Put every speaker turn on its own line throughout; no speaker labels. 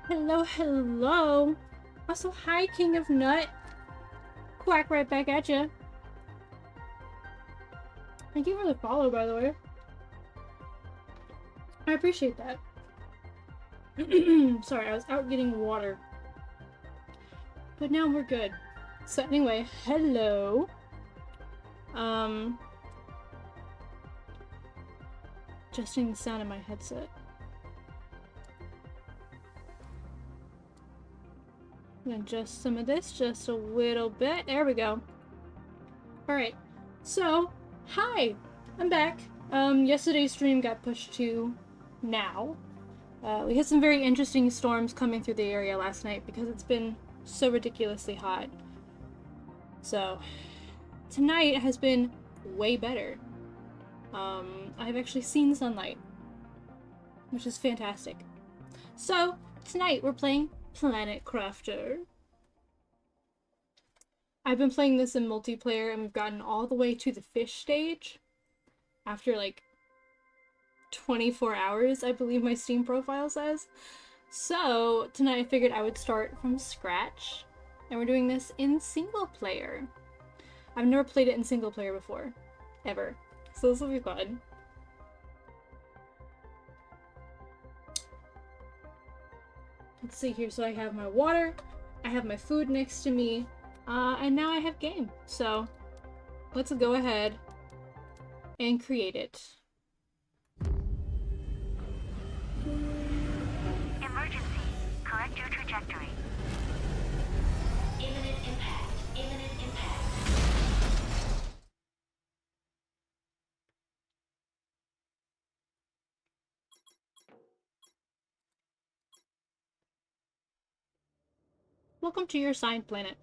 Hello, hello. Also, hi, King of Nut. Quack right back at ya. Thank you for the follow, by the way. I appreciate that. Sorry, I was out getting water. But now we're good. So anyway, hello. Adjusting the sound of my headset. I'm gonna adjust some of this just a little bit. There we go. Alright. So, hi! I'm back. Yesterday's stream got pushed to now. We had some very interesting storms coming through the area last night because it's been so ridiculously hot. So, tonight has been way better. I've actually seen sunlight, which is fantastic. So, tonight we're playing Planet Crafter. I've been playing this in multiplayer and we've gotten all the way to the fish stage after like 24 hours, I believe my Steam profile says. So, tonight I figured I would start from scratch, and we're doing this in single player. I've never played it in single player before, ever. So this will be fun. Let's see here, so I have my water, I have my food next to me, and now I have game. So, let's go ahead and create it.
Emergency. Correct your trajectory. Imminent impact. Imminent impact.
Welcome to your assigned planet.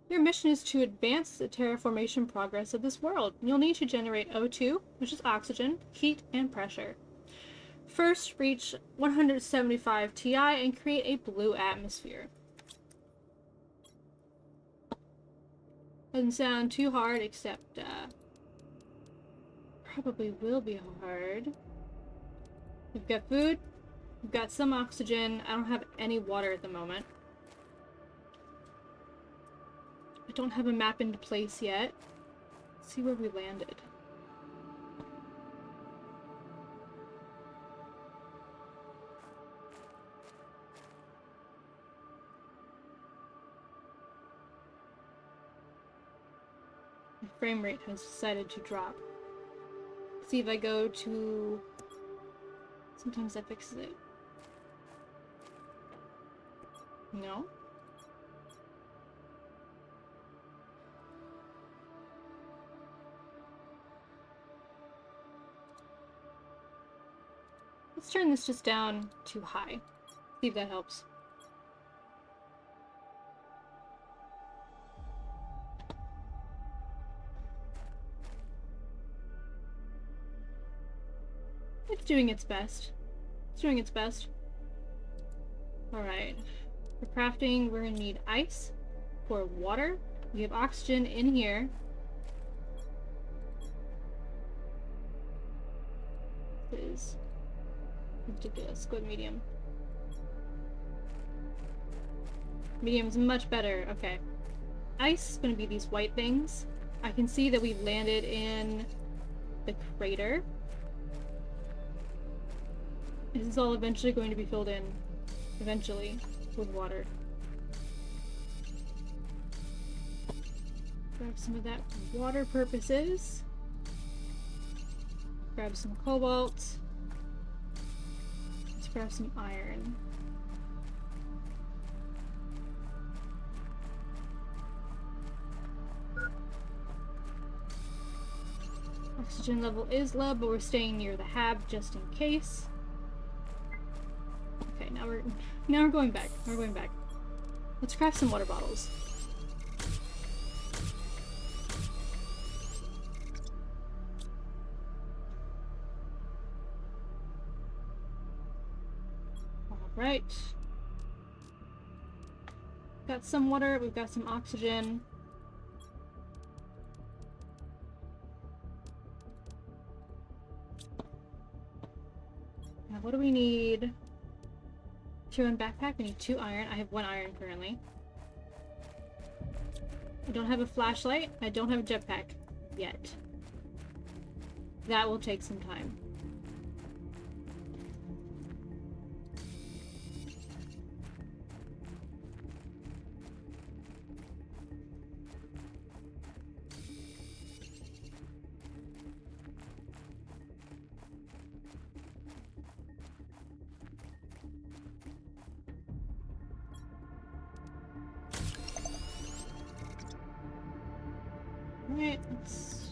Your mission is to advance the terraformation progress of this world. You'll need to generate O2, which is oxygen, heat, and pressure. First, reach 175 Ti and create a blue atmosphere. Doesn't sound too hard, except, probably will be hard. We've got food, we've got some oxygen. I don't have any water at the moment. I don't have a map into place yet. Let's see where we landed. My frame rate has decided to drop. Let's see if I go to... Sometimes that fixes it. No? Let's turn this just down to high. See if that helps. It's doing its best. It's doing its best. Alright. For crafting, we're gonna need ice. For water, we have oxygen in here. This is ridiculous. Go with medium. Medium is much better. Okay. Ice is gonna be these white things. I can see that we've landed in the crater. This is all eventually going to be filled in, eventually, with water. Grab some of that for water purposes. Grab some cobalt. Let's grab some iron. Oxygen level is low, but we're staying near the hab just in case. Okay, now we're going back. We're going back. Let's craft some water bottles. Alright. Got some water, we've got some oxygen. Now what do we need Tier 1 backpack, we need 2 iron. I have 1 iron currently. I don't have a flashlight. I don't have a jetpack yet. That will take some time. Alright, let's...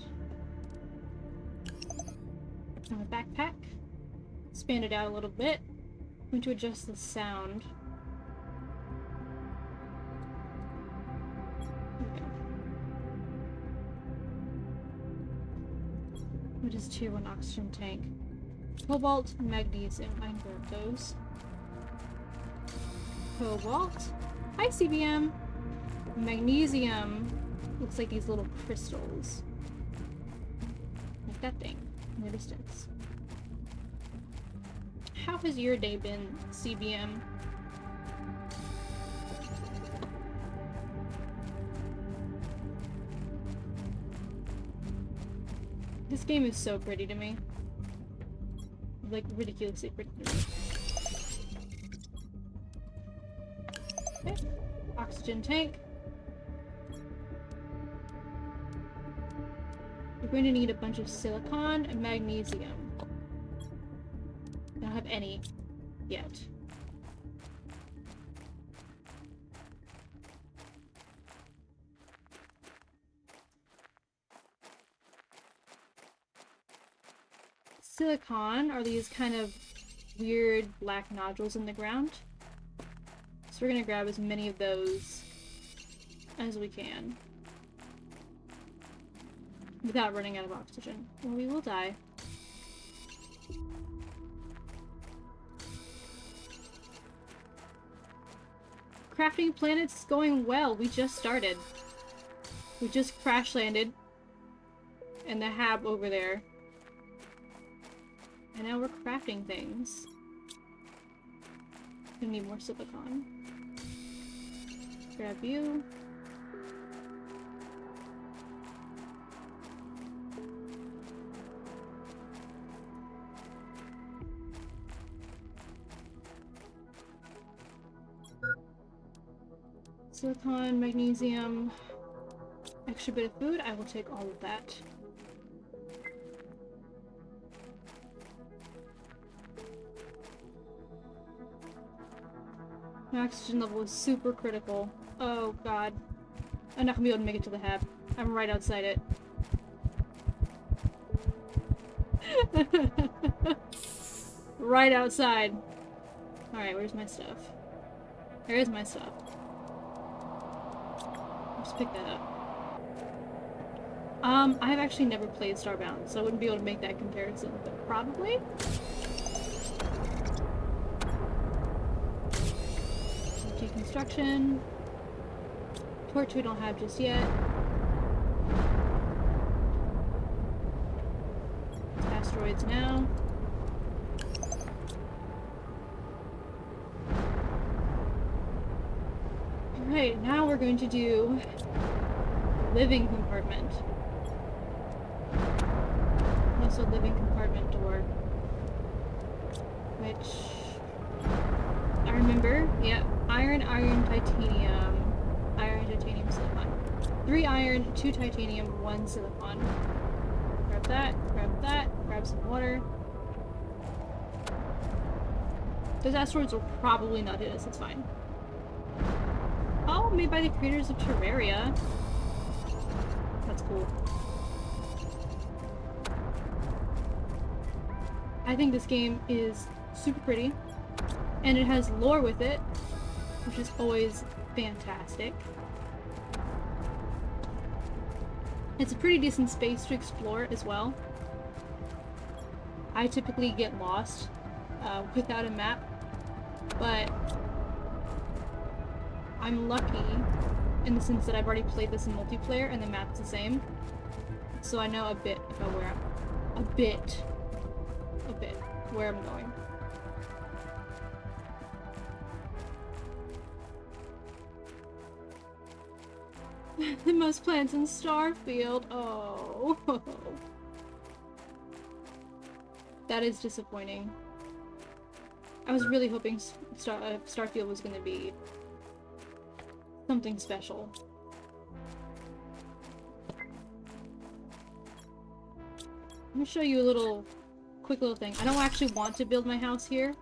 on a backpack. Expand it out a little bit. I'm going to adjust the sound. There we go. What is tier 1 oxygen tank? Cobalt, magnesium. I can grab those. Cobalt. Hi, CBM! Magnesium. Looks like these little crystals. Like that thing in the distance. How has your day been, CBM? This game is so pretty to me. Like, ridiculously pretty to me. Okay. Oxygen tank. We're going to need a bunch of silicon and magnesium. I don't have any yet. Silicon are these kind of weird black nodules in the ground. So we're gonna grab as many of those as we can. Without running out of oxygen. Or we will die. Crafting planets is going well. We just started. We just crash landed. And the hab over there. And now we're crafting things. We need more silicon. Grab you. Silicon, magnesium, extra bit of food. I will take all of that. My oxygen level is super critical. Oh god. I'm not gonna be able to make it to the hab. I'm right outside it. Right outside. Alright, where's my stuff? There's my stuff. Just pick that up. I have actually never played Starbound, so I wouldn't be able to make that comparison, but probably? Deconstruction. Torch we don't have just yet. Asteroids now. Alright, now we're going to do living compartment. Also living compartment door. Which I remember, yeah, iron, titanium, silicon. 3 iron, 2 titanium, 1 silicon. Grab that, grab some water. Those asteroids will probably not hit us, it's fine. Oh, made by the creators of Terraria. That's cool. I think this game is super pretty, and it has lore with it, which is always fantastic. It's a pretty decent space to explore as well. I typically get lost without a map, but I'm lucky in the sense that I've already played this in multiplayer and the map's the same. So I know a bit about where I'm... a bit where I'm going. The most plants in Starfield. Oh. That is disappointing. I was really hoping Starfield was going to be something special. Let me show you a quick little thing. I don't actually want to build my house here.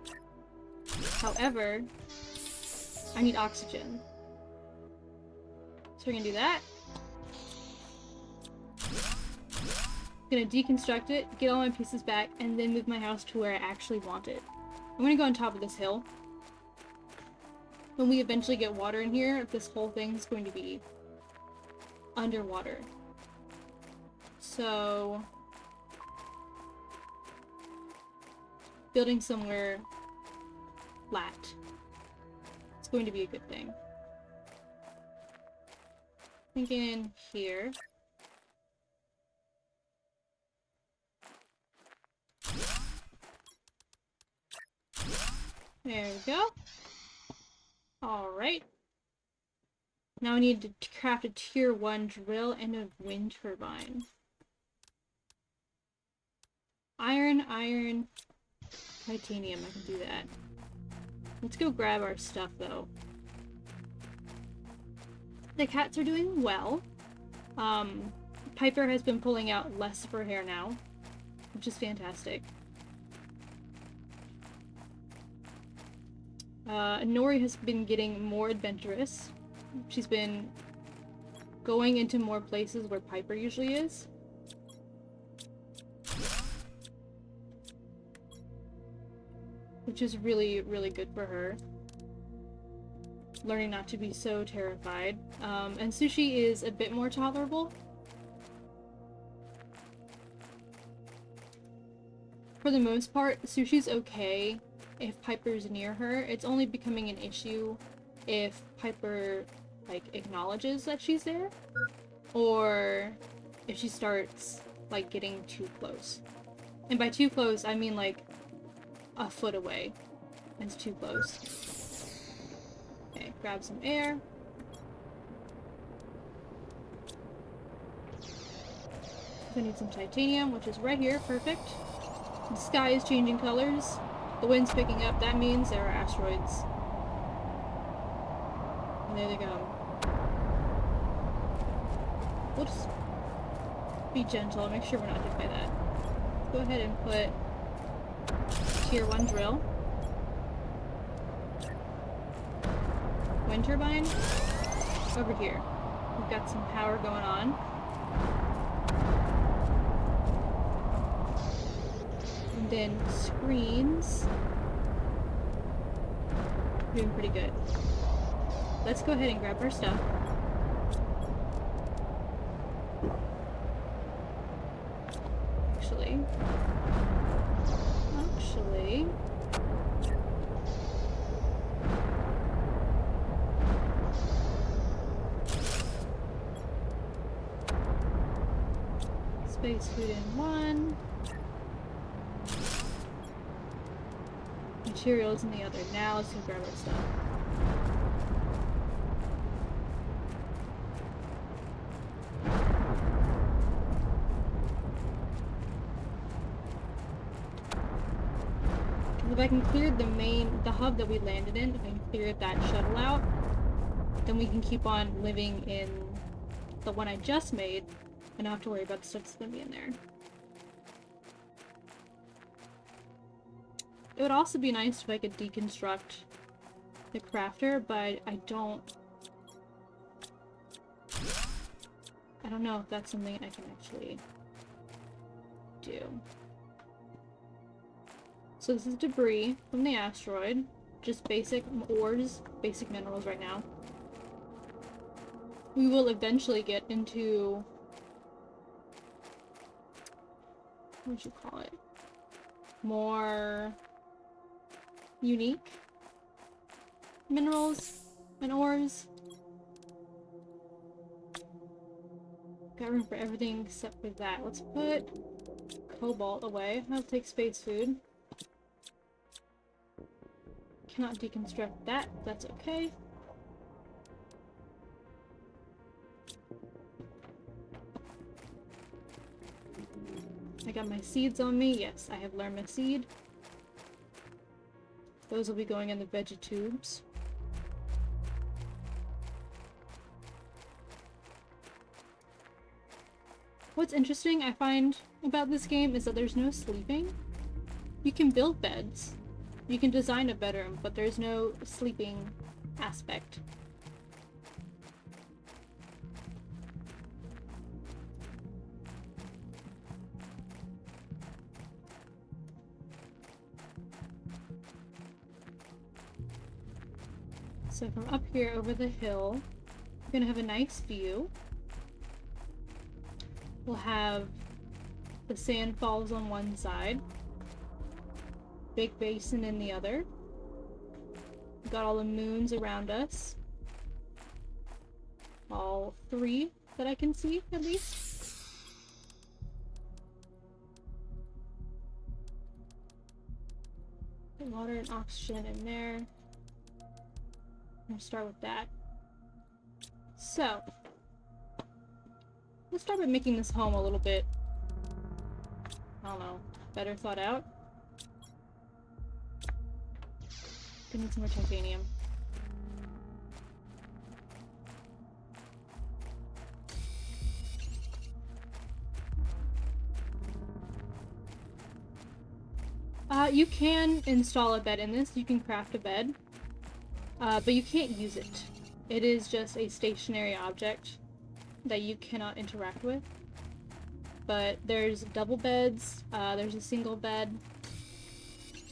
However, I need oxygen. So we're gonna do that. Gonna deconstruct it, get all my pieces back, and then move my house to where I actually want it. I'm gonna go on top of this hill. When we eventually get water in here, this whole thing's going to be underwater. So, building somewhere flat. It's going to be a good thing. Thinking here. There we go. Alright. Now I need to craft a tier 1 drill and a wind turbine. Iron, iron, titanium. I can do that. Let's go grab our stuff, though. The cats are doing well. Piper has been pulling out less of her hair now, which is fantastic. Nori has been getting more adventurous. She's been going into more places where Piper usually is. Which is really, really good for her. Learning not to be so terrified. And Sushi is a bit more tolerable. For the most part, Sushi's okay if Piper's near her. It's only becoming an issue if Piper, like, acknowledges that she's there. Or if she starts, like, getting too close. And by too close, I mean, like, a foot away. It's too close. Okay, grab some air. I need some titanium, which is right here. Perfect. The sky is changing colors. The wind's picking up. That means there are asteroids. And there they go. We'll just be gentle. Make sure we're not hit by that. Let's go ahead and put tier 1 drill. Wind turbine. Over here. We've got some power going on. And then screens. Doing pretty good. Let's go ahead and grab our stuff. Actually. Space food in 1. Materials in the other. Now let's go grab our stuff. If I can clear the hub that we landed in, if I can clear that shuttle out, then we can keep on living in the one I just made and not have to worry about the stuff that's gonna be in there. It would also be nice if I could deconstruct the crafter, but I don't know if that's something I can actually do. So this is debris from the asteroid. Just basic ores, basic minerals right now. We will eventually get into... what would you call it? More unique minerals and ores. Got room for everything except for that. Let's put cobalt away. I'll take space food. Cannot deconstruct that. That's okay. I got my seeds on me. Yes, I have learned my seed. Those will be going in the veggie tubes. What's interesting I find about this game is that there's no sleeping. You can build beds. You can design a bedroom, but there's no sleeping aspect. So from up here over the hill, we're gonna have a nice view. We'll have the sand falls on one side, big basin in the other. We've got all the moons around us. All 3 that I can see, at least. Put water and oxygen in there. I'm gonna start with that. So, let's start by making this home a little bit, I don't know, better thought out. Gonna need some more titanium. You can install a bed in this. You can craft a bed, but you can't use it. It is just a stationary object that you cannot interact with. But there's double beds, there's a single bed,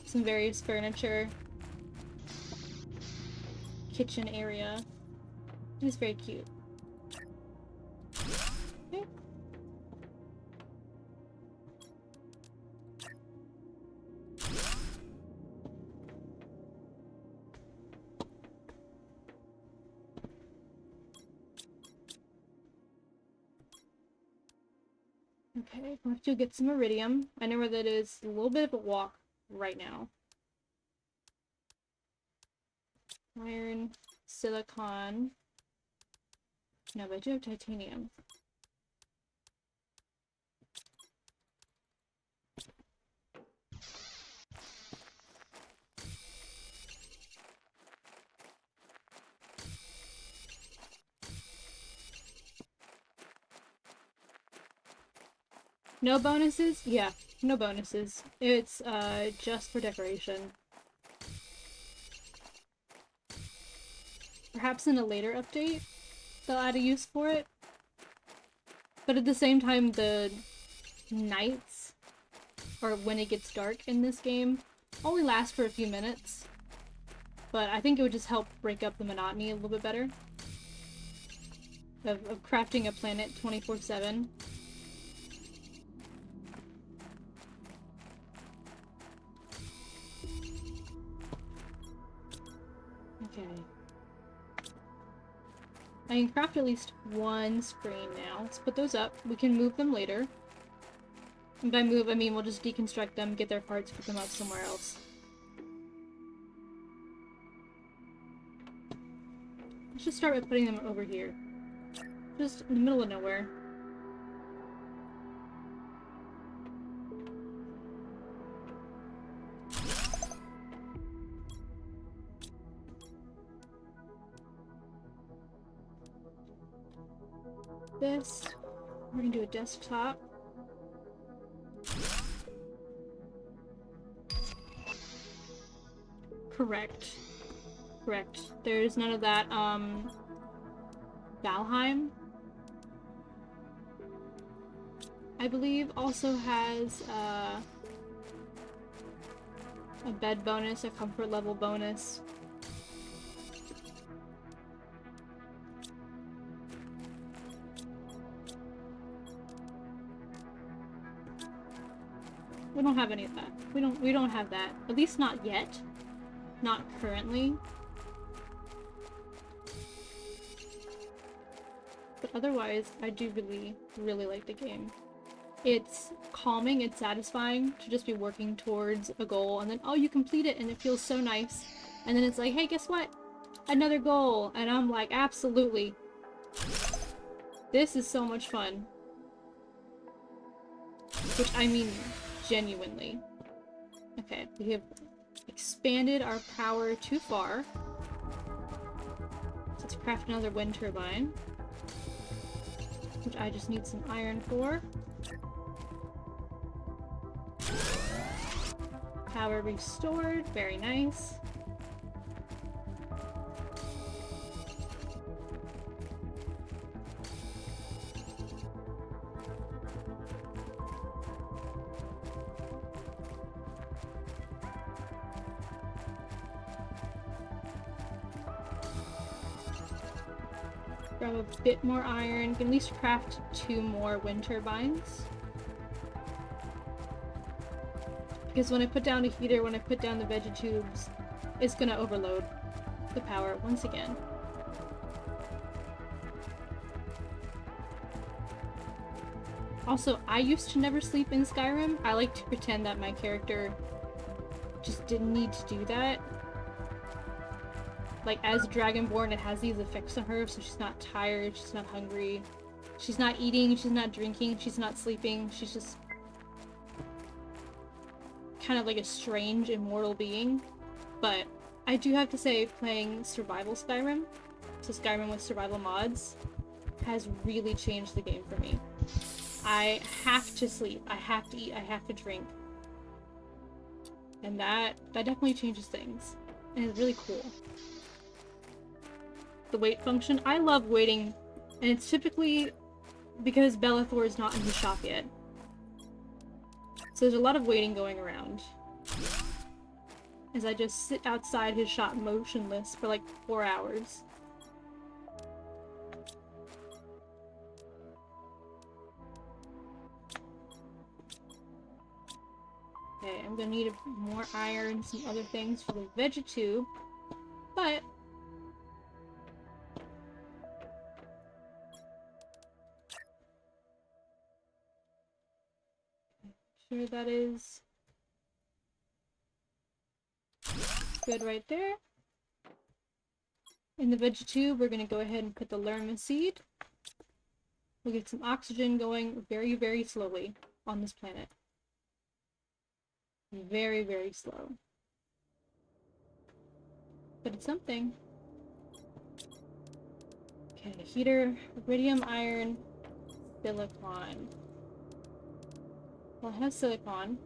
some various furniture, kitchen area. It is very cute. Okay. Okay, we'll have to get some iridium. I know where that is. A little bit of a walk right now. Iron, silicon. No, but I do have titanium. No bonuses? Yeah, no bonuses. It's just for decoration. Perhaps in a later update, they'll add a use for it. But at the same time, the nights, or when it gets dark in this game, only last for a few minutes. But I think it would just help break up the monotony a little bit better. Of crafting a planet 24/7. Okay. I can craft at least one screen now. Let's put those up. We can move them later. And by move, I mean we'll just deconstruct them, get their parts, put them up somewhere else. Let's just start by putting them over here. Just in the middle of nowhere. This. We're gonna do a desktop. Correct. Correct. There's none of that, Valheim, I believe, also has, a bed bonus, a comfort level bonus. We don't have any of that. We don't have that. At least not yet. Not currently. But otherwise, I do really, really like the game. It's calming, it's satisfying to just be working towards a goal, and then, oh, you complete it, and it feels so nice. And then it's like, hey, guess what? Another goal! And I'm like, absolutely. This is so much fun. Which I mean genuinely. Okay, we have expanded our power too far. Let's craft another wind turbine. Which I just need some iron for. Power restored, very nice. Grab a bit more iron, can at least craft 2 more wind turbines. Because when I put down a heater, when I put down the veggie tubes, it's gonna overload the power once again. Also, I used to never sleep in Skyrim. I like to pretend that my character just didn't need to do that. Like, as Dragonborn, it has these effects on her, so she's not tired, she's not hungry, she's not eating, she's not drinking, she's not sleeping, she's just kind of like a strange, immortal being. But I do have to say, playing survival Skyrim, so Skyrim with survival mods, has really changed the game for me. I have to sleep, I have to eat, I have to drink. And that definitely changes things. And it's really cool. The wait function, I love waiting, and it's typically because Bellathor is not in his shop yet. So there's a lot of waiting going around. As I just sit outside his shop motionless for like 4 hours. Okay, I'm gonna need more iron, some other things for the vegetube, but sure that is good right there. In the vegetube, we're gonna go ahead and put the lerma seed. We'll get some oxygen going very, very slowly on this planet. Very, very slow. But it's something. Okay, heater, iridium, iron, silicon. Well, I have silicon.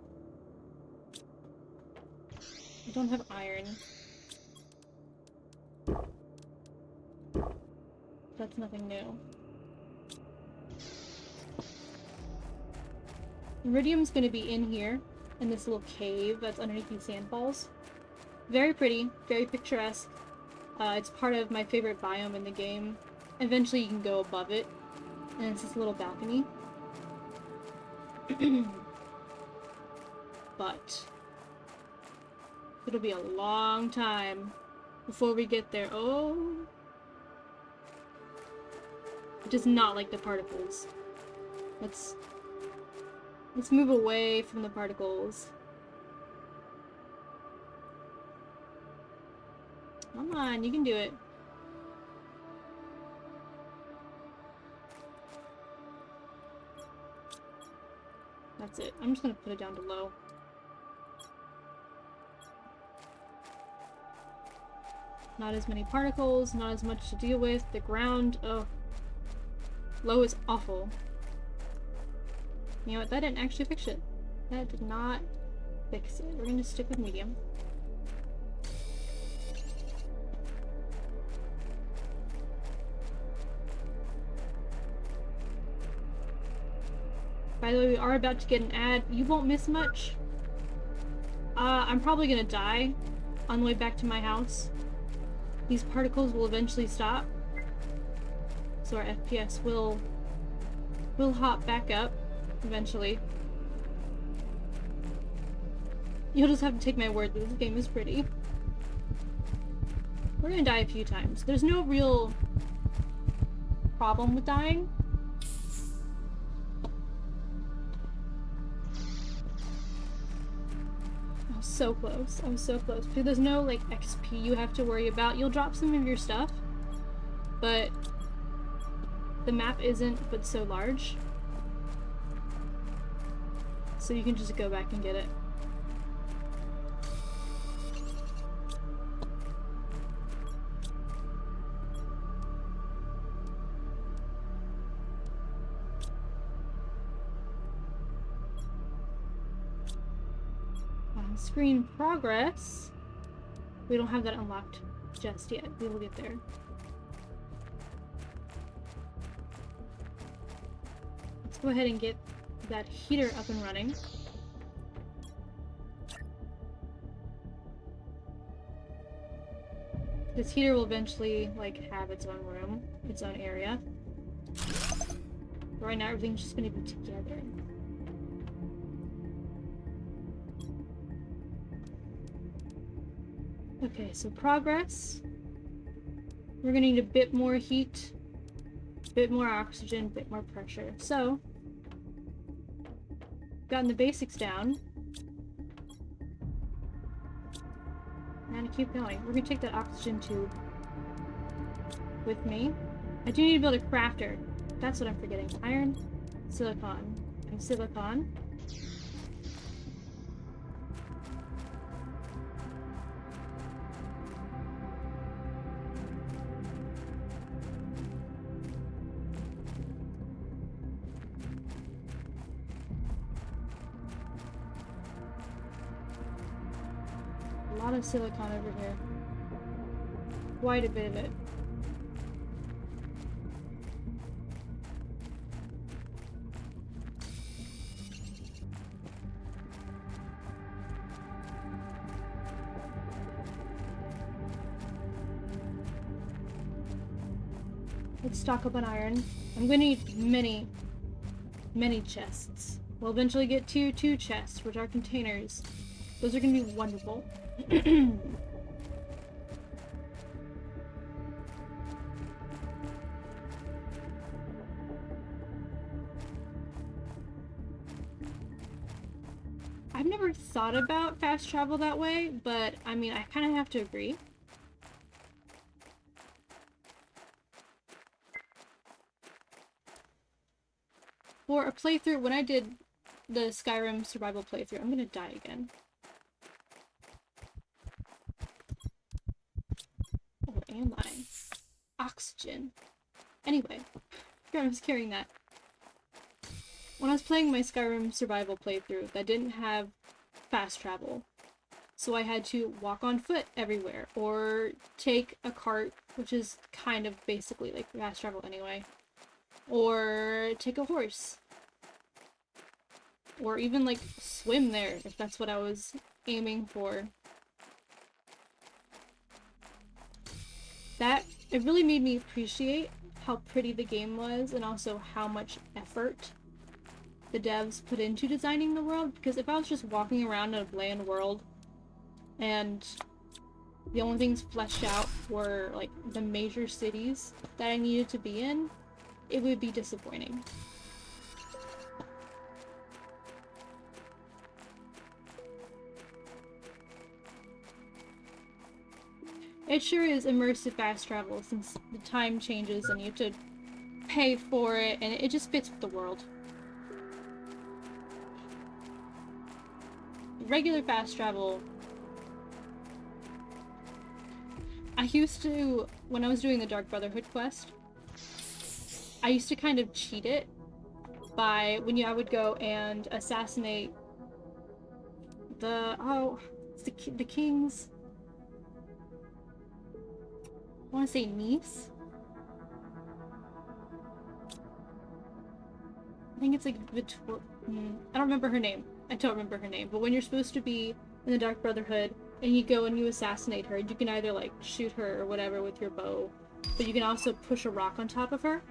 I don't have iron. That's nothing new. Iridium's gonna be in here, in this little cave that's underneath these sandballs. Very pretty, very picturesque. It's part of my favorite biome in the game. Eventually you can go above it, and it's this little balcony. But it'll be a long time before we get there. Oh, it does not like the particles. Let's move away from the particles. Come on, you can do it. That's it. I'm just gonna put it down to low. Not as many particles, not as much to deal with. The ground, oh. Low is awful. You know what, that didn't actually fix it. That did not fix it. We're gonna stick with medium. By the way, we are about to get an ad. You won't miss much. I'm probably gonna die on the way back to my house. These particles will eventually stop. So our FPS will hop back up eventually. You'll just have to take my word that this game is pretty. We're gonna die a few times. There's no real problem with dying. I was so close. I was so close. Because there's no like XP you have to worry about. You'll drop some of your stuff, but The map isn't, but so large. So you can just go back and get it. On screen progress. We don't have that unlocked just yet. We will get there. Let's go ahead and get that heater up and running. This heater will eventually, like, have its own room, its own area. But right now, everything's just gonna be together. Okay, so progress. We're gonna need a bit more heat, a bit more oxygen, a bit more pressure. So, gotten the basics down. And keep going. We're gonna take that oxygen tube with me. I do need to build a crafter. That's what I'm forgetting. Iron, silicon, and silicon. A lot of silicon over here. Quite a bit of it. Let's stock up on iron. I'm gonna need many, many chests. We'll eventually get two chests, which are containers. Those are gonna be wonderful. I've never thought about fast travel that way, but I mean, I kind of have to agree. For a playthrough, when I did the Skyrim survival playthrough, I'm gonna die again. Where am I? Oxygen. Anyway, I was carrying that. When I was playing my Skyrim survival playthrough, that didn't have fast travel. So I had to walk on foot everywhere, or take a cart, which is kind of basically like fast travel anyway. Or take a horse. Or even like swim there, if that's what I was aiming for. It really made me appreciate how pretty the game was, and also how much effort the devs put into designing the world, because if I was just walking around in a bland world and the only things fleshed out were like the major cities that I needed to be in, it would be disappointing. It sure is immersive fast travel, since the time changes and you have to pay for it, and it just fits with the world. Regular fast travel, I used to, when I was doing the Dark Brotherhood quest, I used to kind of cheat it by, I would go and assassinate the king's, I want to say niece? I think it's like I don't remember her name. I don't remember her name. But when you're supposed to be in the Dark Brotherhood and you go and you assassinate her, you can either like shoot her or whatever with your bow, but you can also push a rock on top of her.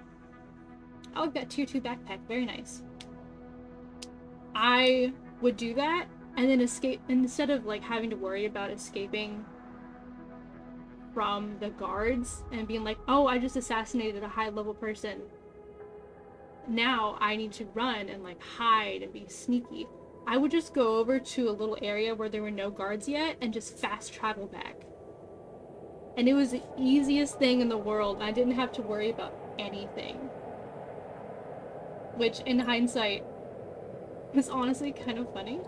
Oh, I've got tier 2 backpack. Very nice. I would do that and then escape, instead of like having to worry about escaping from the guards and being like, oh, I just assassinated a high-level person. Now I need to run and like hide and be sneaky. I would just go over to a little area where there were no guards yet and just fast travel back. And it was the easiest thing in the world. I didn't have to worry about anything. which in hindsight is honestly kind of funny.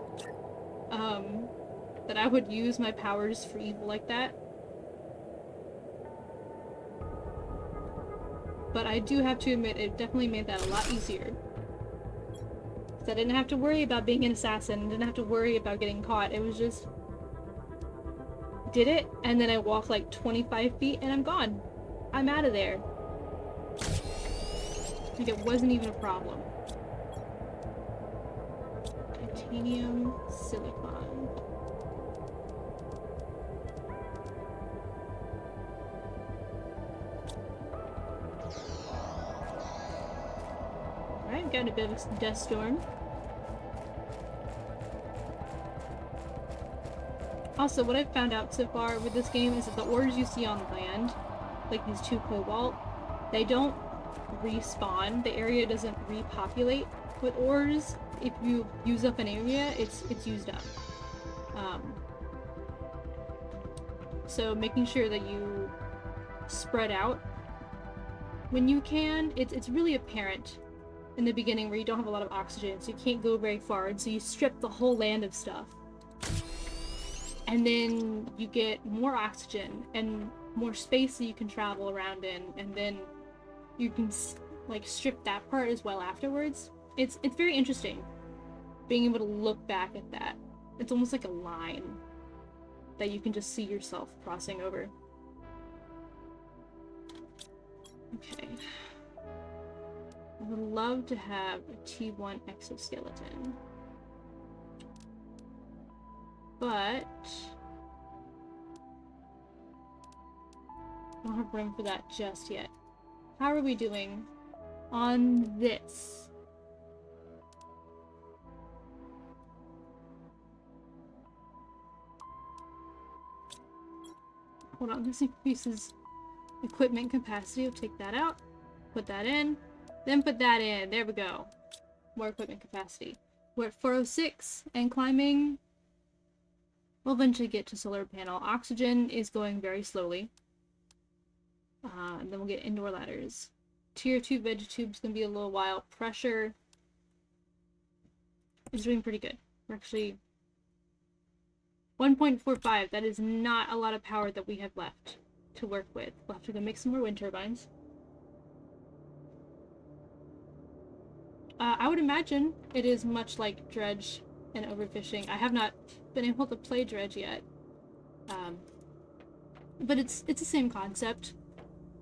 That I would use my powers for evil like that. But I do have to admit, it definitely made that a lot easier. Because I didn't have to worry about being an assassin, didn't have to worry about getting caught. It was just... did it, and then I walk like 25 feet and I'm gone. I'm out of there. Like, it wasn't even a problem. Titanium, silicon. Alright, got a bit of a dust storm. Also, what I've found out so far with this game is that the ores you see on land, like these 2 cobalt, they don't respawn. The area doesn't repopulate with ores. If you use up an area, it's used up. So making sure that you spread out when you can, it's really apparent in the beginning where you don't have a lot of oxygen, so you can't go very far, and so you strip the whole land of stuff. And then you get more oxygen and more space that you can travel around in, and then you can like strip that part as well afterwards. It's very interesting being able to look back at that. It's almost like a line that you can just see yourself crossing over. Okay. I would love to have a T1 exoskeleton. But I don't have room for that just yet. How are we doing on this? Hold on, this increases equipment capacity. We'll take that out, put that in, then put that in. There we go. More equipment capacity. We're at 406 and climbing. We'll eventually get to solar panel. Oxygen is going very slowly. And then we'll get indoor ladders. Tier 2 vegetabe's gonna be a little while. Pressure is doing pretty good. We're actually 1.45. That is not a lot of power that we have left to work with. We'll have to go make some more wind turbines. I would imagine it is much like Dredge and overfishing. I have not been able to play Dredge yet. But it's the same concept.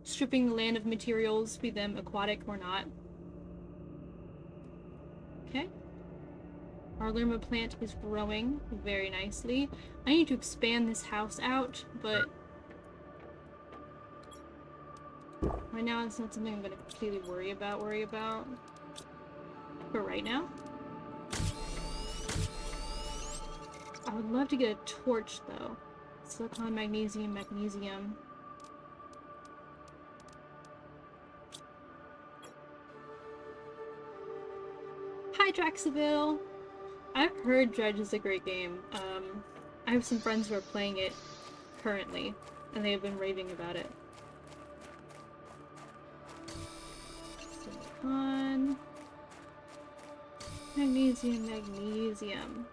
Stripping the land of materials, be them aquatic or not. Okay. Our lerma plant is growing very nicely. I need to expand this house out, but right now it's not something I'm gonna completely worry about. For right now. I would love to get a torch though. Silicon, magnesium, magnesium. Hi Draxaville! I've heard Dredge is a great game. I have some friends who are playing it currently, and they have been raving about it. Silicon. Magnesium, magnesium.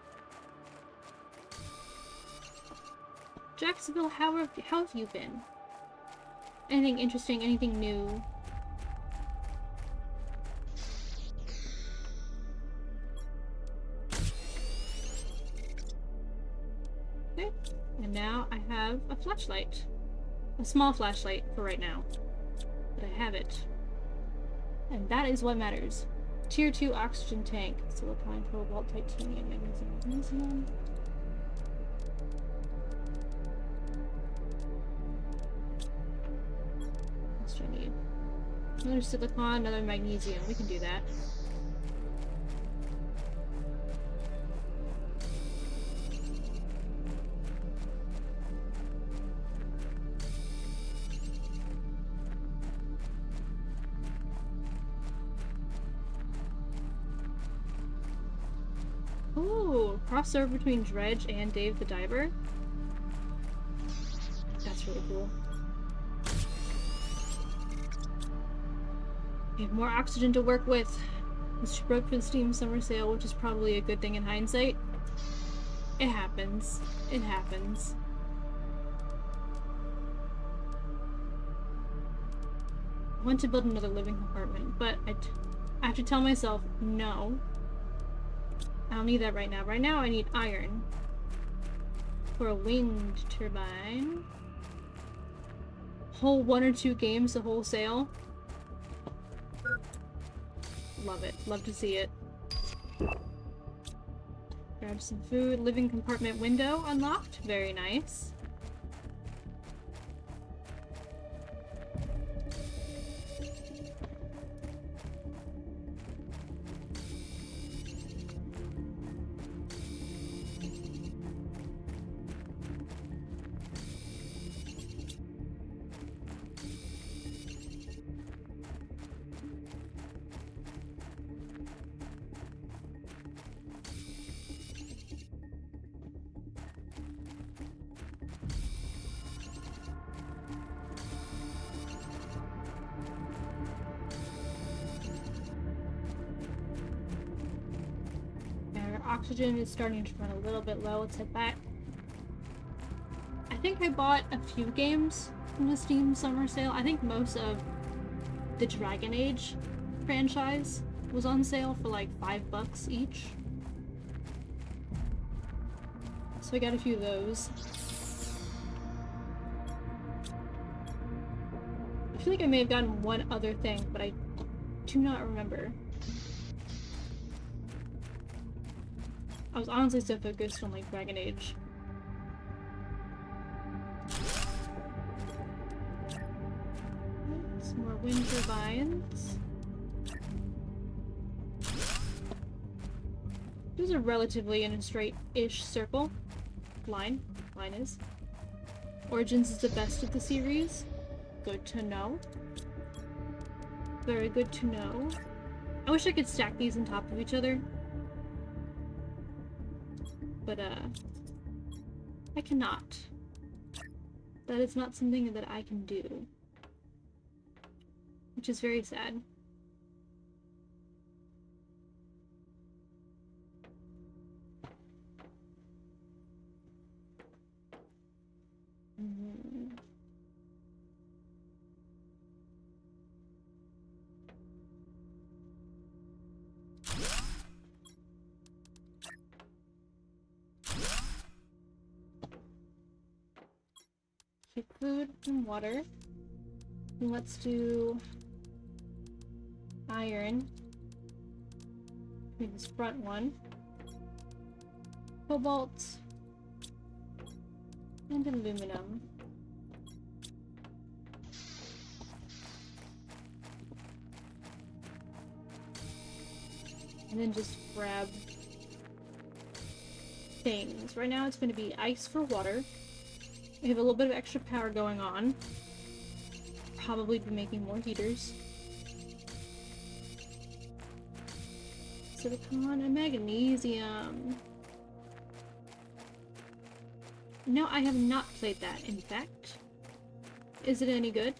Jacksonville, how have you been? Anything interesting? Anything new? Okay, and now I have a flashlight. A small flashlight for right now. But I have it. And that is what matters. Tier 2 oxygen tank. Silicon, cobalt, titanium, magnesium, magnesium. What do I need? Another silicon, another magnesium. We can do that. Ooh, crossover between Dredge and Dave the Diver. That's really cool. We have more oxygen to work with. She broke for the Steam summer sale, which is probably a good thing in hindsight. It happens. It happens. I want to build another living compartment, but I have to tell myself, no. I don't need that right now. Right now I need iron. For a wind turbine. Whole 1 or 2 games, the whole sale. Love it. Love to see it. Grab some food. Living compartment window unlocked. Very nice. Oxygen is starting to run a little bit low. Let's head back. I think I bought a few games from the Steam summer sale. I think most of the Dragon Age franchise was on sale for like $5 each. So I got a few of those. I feel like I may have gotten one other thing, but I do not remember. I was honestly so focused on like Dragon Age. Some more wind turbines. These are relatively in a straight-ish circle. Line is. Origins is the best of the series. Good to know. Very good to know. I wish I could stack these on top of each other. But, I cannot. That is not something that I can do. Which is very sad. Keep food and water. And let's do iron. Maybe this front one. Cobalt. And aluminum. And then just grab things. Right now it's going to be ice for water. We have a little bit of extra power going on. Probably be making more heaters. Silicon and magnesium. No, I have not played that, in fact. Is it any good?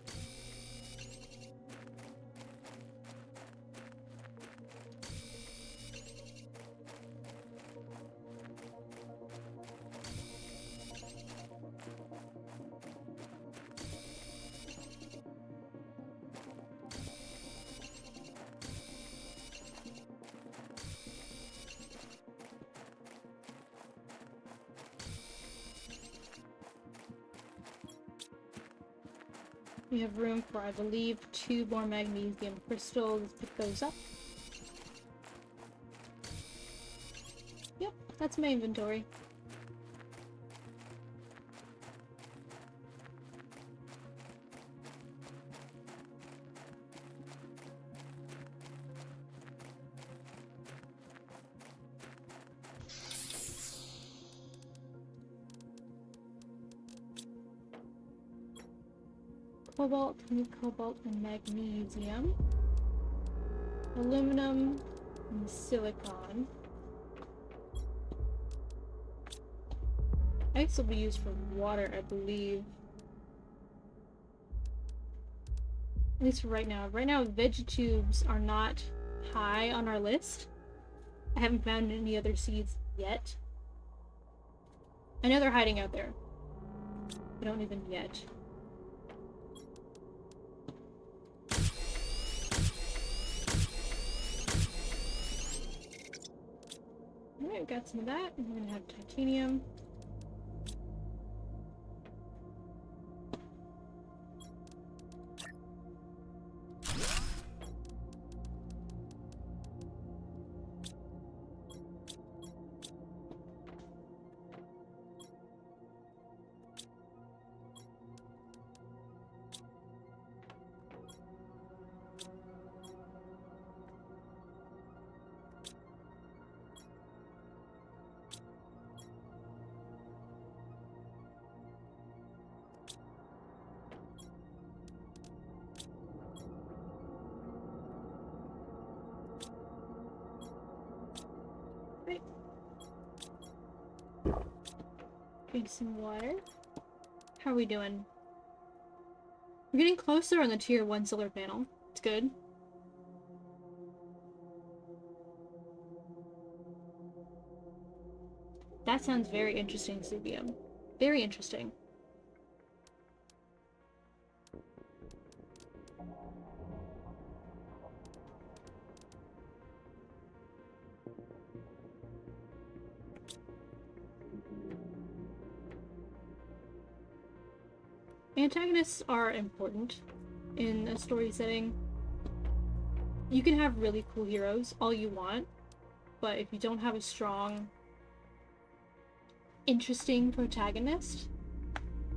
We have room for, I believe, 2 more magnesium crystals. Let's pick those up. Yep, that's my inventory. Cobalt, cobalt and magnesium. Aluminum and silicon. Ice will be used for water, I believe. At least for right now. Right now, vegetubes are not high on our list. I haven't found any other seeds yet. I know they're hiding out there. I don't even yet. Alright, we got some of that. We're gonna have titanium. Drink some water. How are we doing? We're getting closer on the tier 1 solar panel. It's good. That sounds very interesting, CBM. Very interesting. Antagonists are important in a story setting. You can have really cool heroes all you want, but if you don't have a strong, interesting protagonist,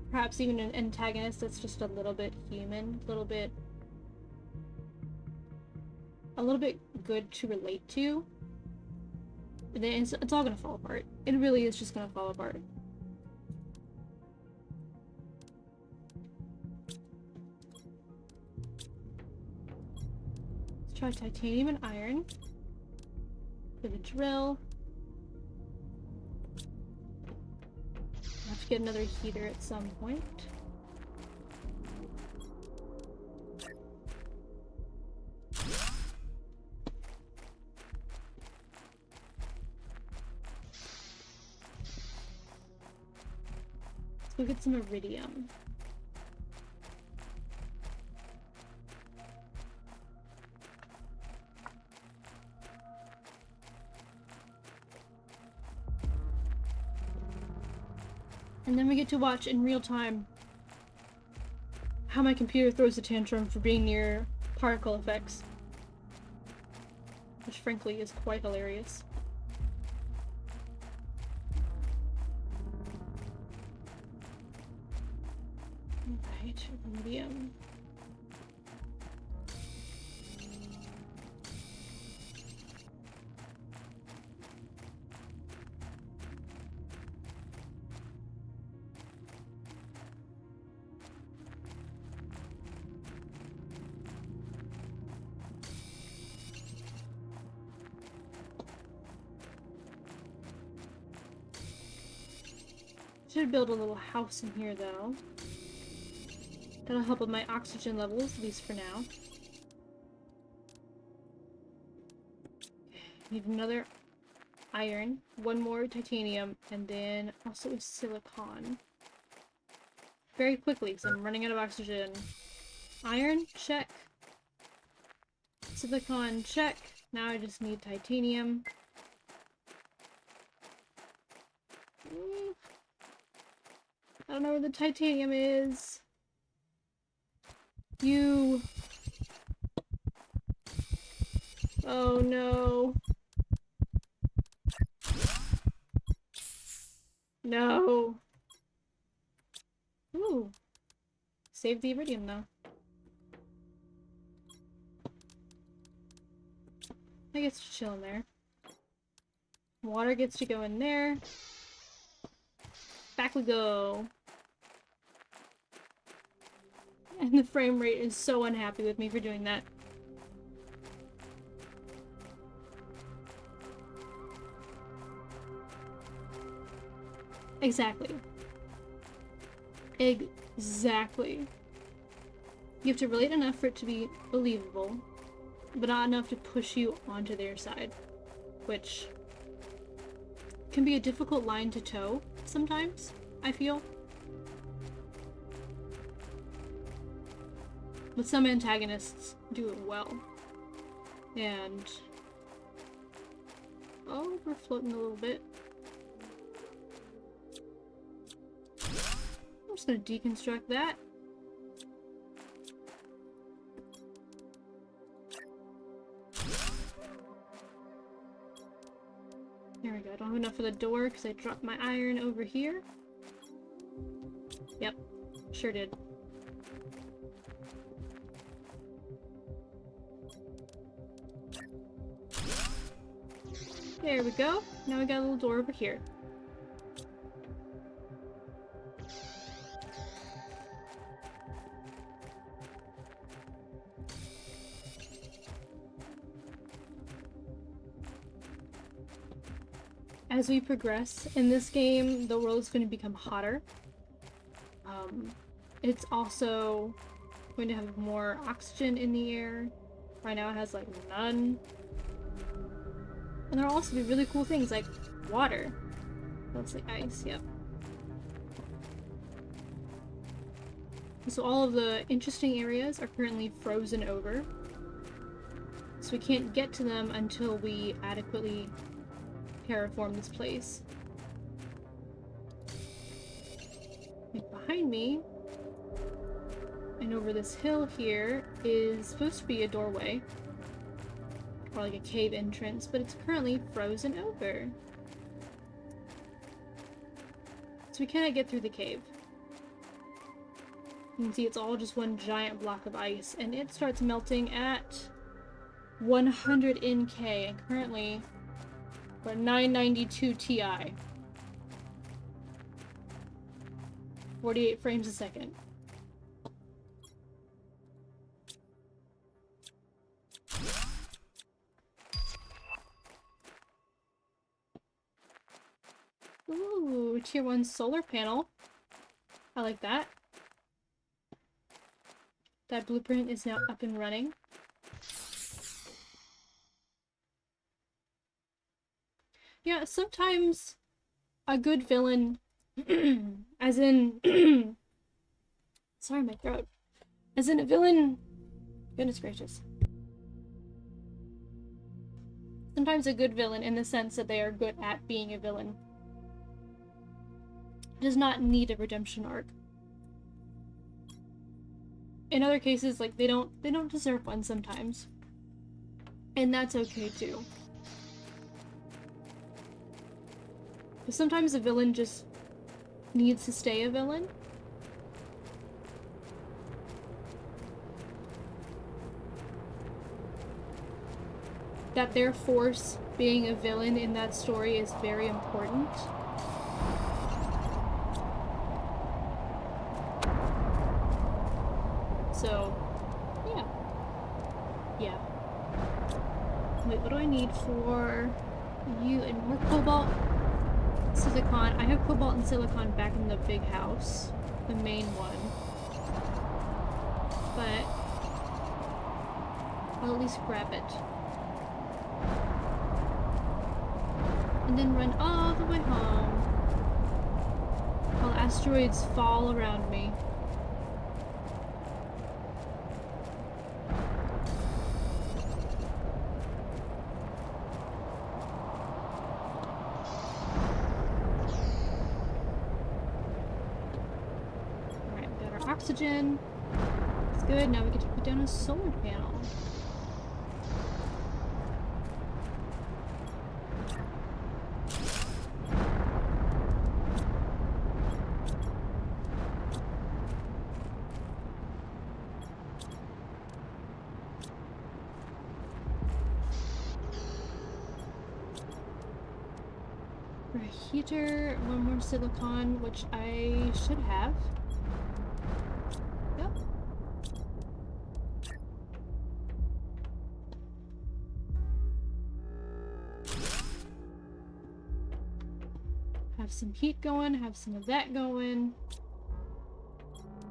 perhaps even an antagonist that's just a little bit human, a little bit good to relate to, then it's all gonna fall apart. It really is just gonna fall apart. Try titanium and iron for the drill. I'll have to get another heater at some point. Let's go get some iridium. And then we get to watch in real time how my computer throws a tantrum for being near particle effects. Which frankly is quite hilarious. Alright, iridium. Should build a little house in here though. That'll help with my oxygen levels, at least for now. Need another iron, one more titanium, and then also a silicon. Very quickly, because I'm running out of oxygen. Iron, check. Silicon, check. Now I just need titanium. I don't know where the titanium is. You. Oh no. No. Ooh. Save the iridium though. I gets to chill in there. Water gets to go in there. Back we go. And the frame rate is so unhappy with me for doing that. Exactly. Exactly. You have to relate enough for it to be believable. but not enough to push you onto their side, which can be a difficult line to toe sometimes, I feel. But some antagonists do it well. And... oh, we're floating a little bit. I'm just gonna deconstruct that. There we go. I don't have enough for the door because I dropped my iron over here. Yep, sure did. There we go. Now we got a little door over here. As we progress in this game, the world is going to become hotter. It's also going to have more oxygen in the air. Right now it has like none. And there'll also be really cool things like water. That's like ice, yep. So all of the interesting areas are currently frozen over. So we can't get to them until we adequately terraform this place. And behind me, and over this hill here, is supposed to be a doorway. Or like a cave entrance, but it's currently frozen over. So we cannot get through the cave. You can see it's all just one giant block of ice, and it starts melting at 100 NK, and currently we're at 992 Ti. 48 frames a second. Ooh, tier 1 solar panel. I like that. That blueprint is now up and running. Yeah, sometimes a good villain, as in, sorry, my throat. As in a villain, goodness gracious. Sometimes a good villain in the sense that they are good at being a villain does not need a redemption arc. In other cases, like they don't deserve one sometimes. And that's okay too. But sometimes a villain just needs to stay a villain. That their force being a villain in that story is very important. So, yeah. Yeah. Wait, what do I need for you and more cobalt? Silicon. I have cobalt and silicon back in the big house. The main one. But I'll at least grab it. And then run all the way home. While asteroids fall around me. Oxygen. It's good. Now we get to put down a solar panel. For a heater, one more silicon, which I should have. Have some heat going, have some of that going.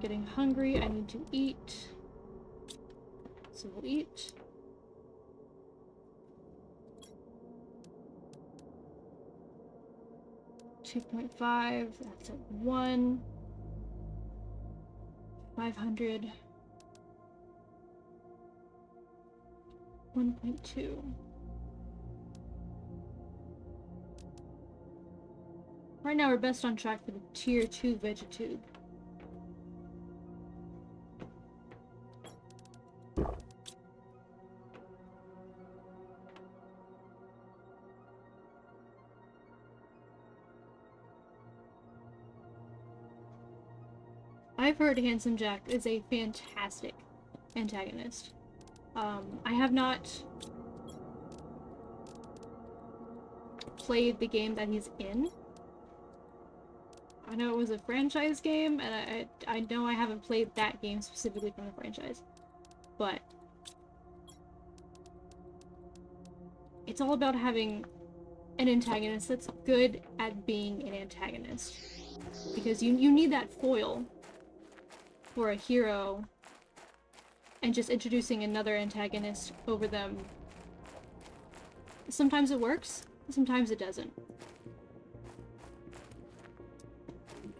Getting hungry, I need to eat. So we'll eat. 2.5, that's at 1. 500. 1.2. Right now we're best on track for the tier 2 Vegetube. I've heard Handsome Jack is a fantastic antagonist. I have not played the game that he's in. I know it was a franchise game, and I know I haven't played that game specifically from the franchise. But it's all about having an antagonist that's good at being an antagonist. Because you need that foil for a hero, and just introducing another antagonist over them. Sometimes it works, sometimes it doesn't.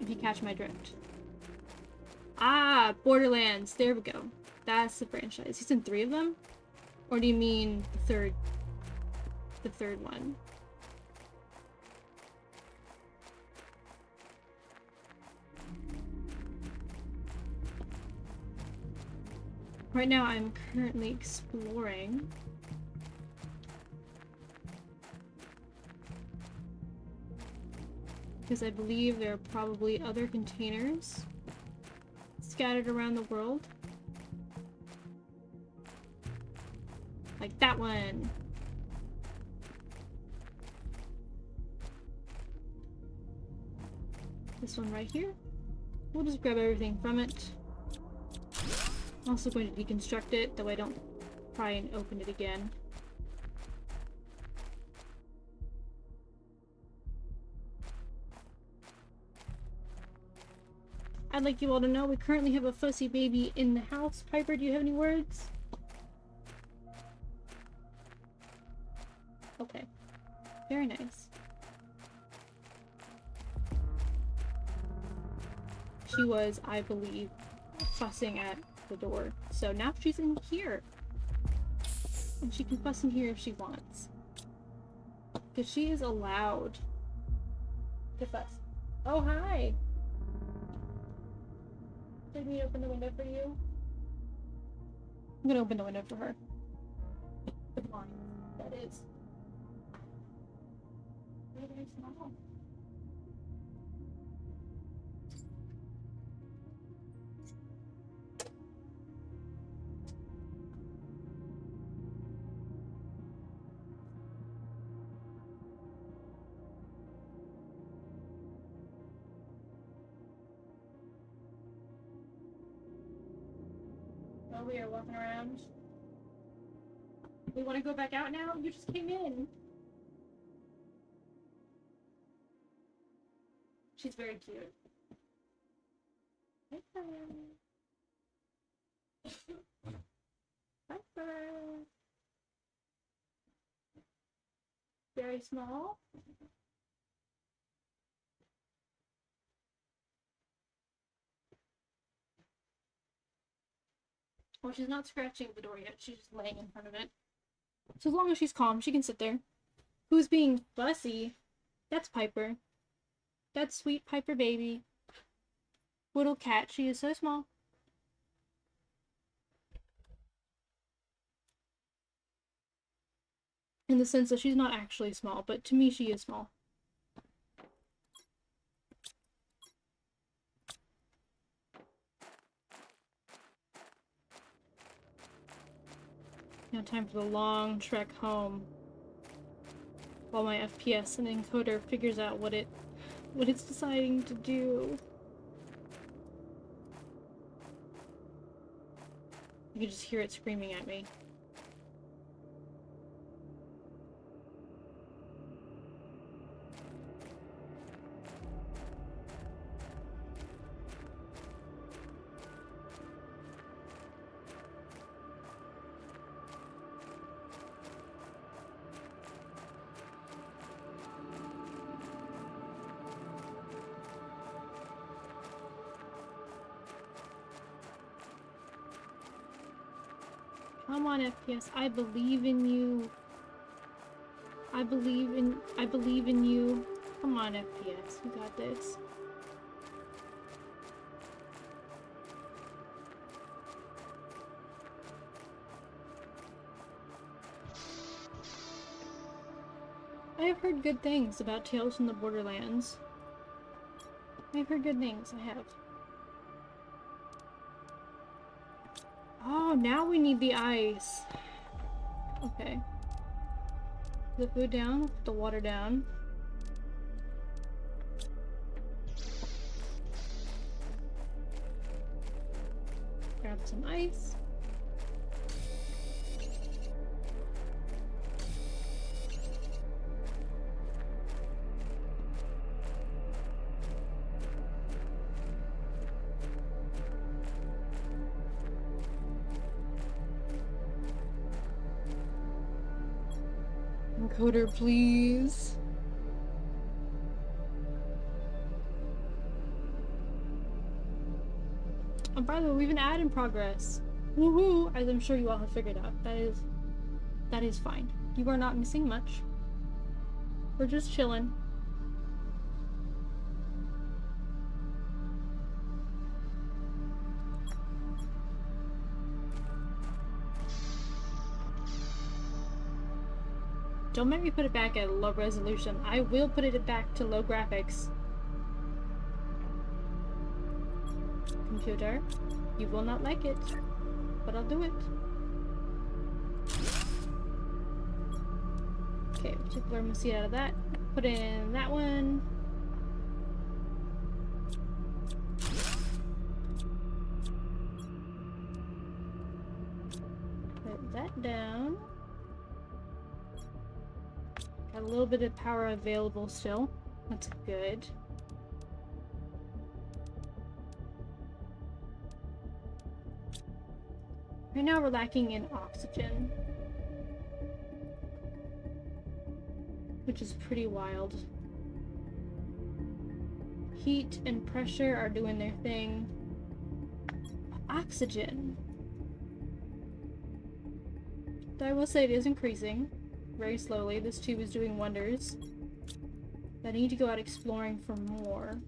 If you catch my drift. Ah, Borderlands, there we go. That's the franchise. He's in 3 of them? Or do you mean the third one? Right now I'm currently exploring. Because I believe there are probably other containers scattered around the world. Like that one! This one right here. We'll just grab everything from it. I'm also going to deconstruct it, though I don't try and open it again. I'd like you all to know we currently have a fussy baby in the house. Piper, do you have any words? Okay. Very nice. She was, I believe, fussing at the door. So now she's in here. And she can fuss in here if she wants. Because she is allowed to fuss. Oh, hi! Did we open the window for you? I'm gonna open the window for her. Come on. That is very, very small. Oh, we are walking around. We want to go back out now? You just came in. She's very cute. Hi, Piper. Very small. Well, she's not scratching the door yet. She's just laying in front of it. So as long as she's calm, she can sit there. Who's being fussy? That's Piper. That's sweet Piper baby. Little cat. She is so small. In the sense that she's not actually small, but to me she is small. Now time for the long trek home. While my FPS and encoder figures out what it's deciding to do. You can just hear it screaming at me. Come on, FPS. I believe in you. I believe in you. Come on, FPS. You got this. I have heard good things about Tales from the Borderlands. I've heard good things, I have. Oh, now we need the ice. Okay. Put the food down, put the water down. Grab some ice. Encoder, please. Oh, by the way, we have an ad in progress. Woohoo! As I'm sure you all have figured out. That is fine. You are not missing much. We're just chilling. Don't make me put it back at low resolution. I will put it back to low graphics. Computer, you will not like it, but I'll do it. Okay, take the thermal seed out of that. Put in that one. Put that down. Got a little bit of power available still. That's good. Right now we're lacking in oxygen, which is pretty wild. Heat and pressure are doing their thing. Oxygen. Though I will say it is increasing very slowly. This tube is doing wonders. I need to go out exploring for more.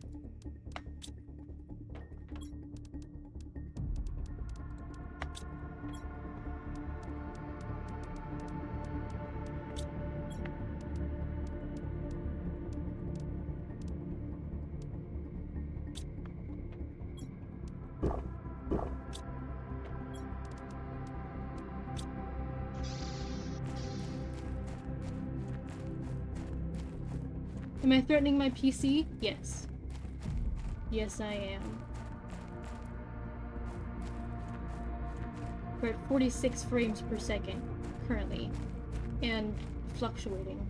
Am I threatening my PC? Yes. Yes, I am. We're at 46 frames per second, currently, and fluctuating.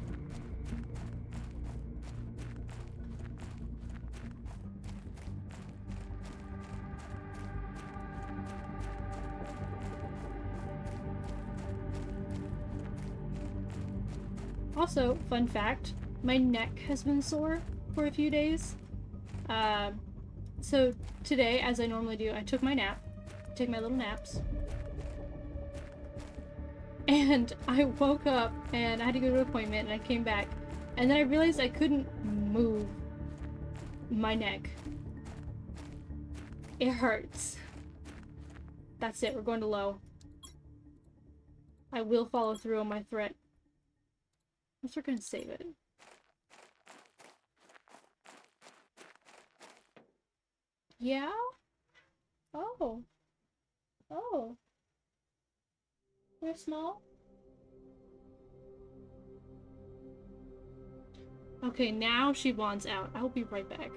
Also, fun fact, my neck has been sore for a few days. So today, as I normally do, I took my nap, take my little naps, and I woke up and I had to go to an appointment and I came back and then I realized I couldn't move my neck. It hurts. That's it, we're going to low. I will follow through on my threat. I guess we're gonna save it. Yeah? Oh. Oh. You're small? Okay, now she wants out. I'll be right back.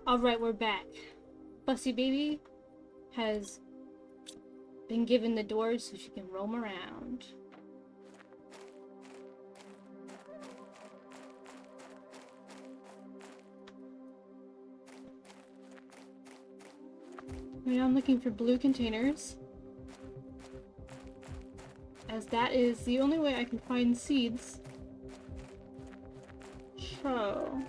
Alright, we're back. Fussy Baby has Been given the doors so she can roam around. Right now I'm looking for blue containers, as that is the only way I can find seeds. So...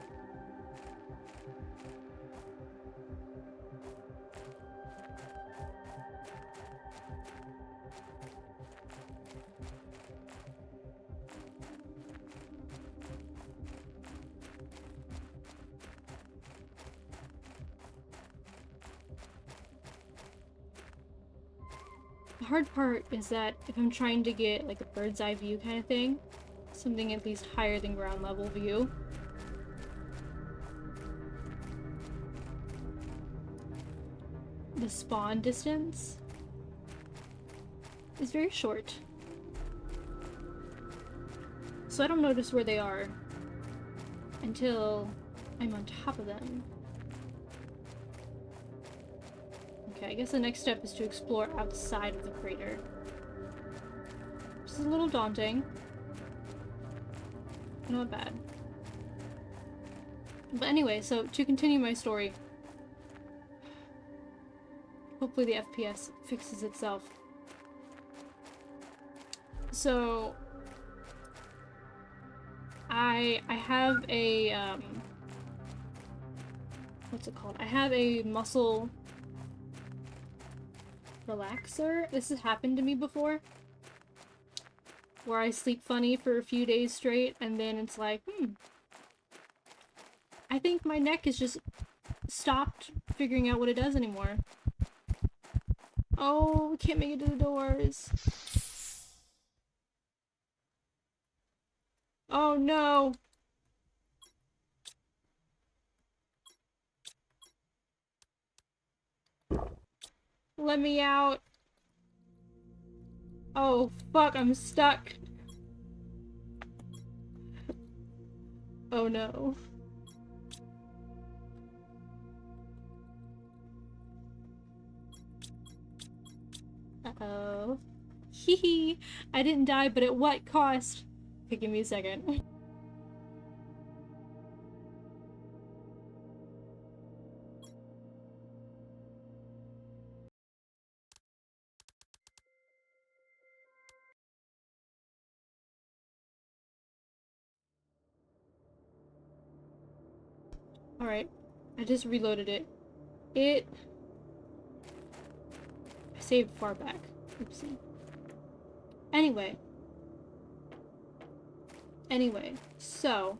the hard part is that if I'm trying to get like a bird's eye view kind of thing, something at least higher than ground level view, the spawn distance is very short. So I don't notice where they are until I'm on top of them. Okay, I guess the next step is to explore outside of the crater. Which is a little daunting. Not bad. But anyway, so to continue my story. Hopefully the FPS fixes itself. So... I have a, what's it called? I have a muscle relaxer. This has happened to me before, where I sleep funny for a few days straight, and then it's like, I think my neck has just stopped figuring out what it does anymore. Oh, we can't make it to the doors. Oh no! Let me out. Oh fuck, I'm stuck. Oh no. Uh-oh. Hee hee. I didn't die, but at what cost? Okay, give me a second. Alright. I just reloaded it. I saved far back. Oopsie. Anyway, so...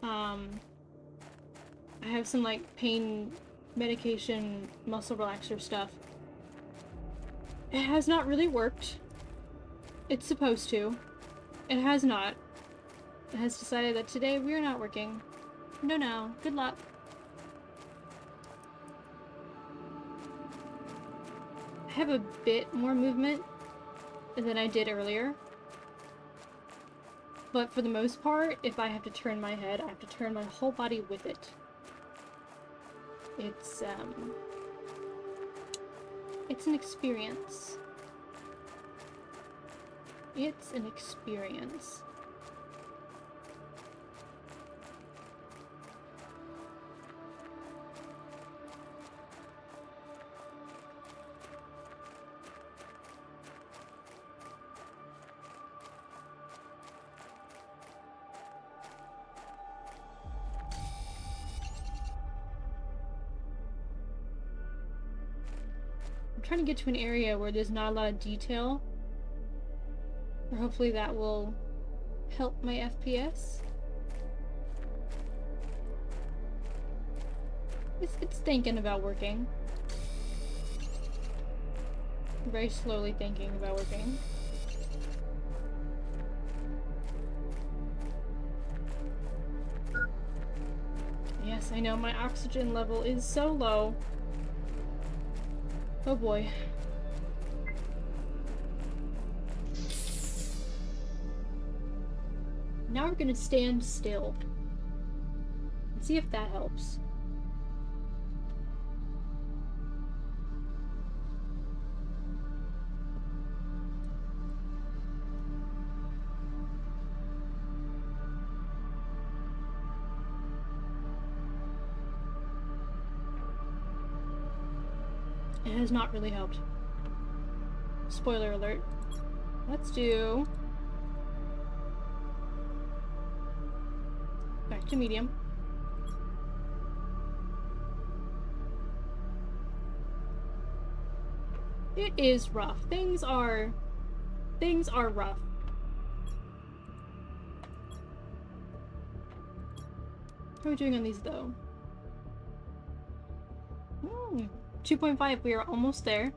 I have some, like, pain medication, muscle relaxer stuff. It has not really worked. It's supposed to. It has not. It has decided that today we are not working. No. Good luck. I have a bit more movement than I did earlier. But for the most part, if I have to turn my head, I have to turn my whole body with it. It's an experience. It's an experience. I'm trying to get to an area where there's not a lot of detail. Or hopefully that will help my FPS. It's thinking about working. Very slowly thinking about working. Yes, I know, my oxygen level is so low. Oh boy. Now we're gonna stand still. And see if that helps. It has not really helped. Spoiler alert. Let's do... back to medium. It is rough. Things are rough. How are we doing on these though? 2.5, we are almost there.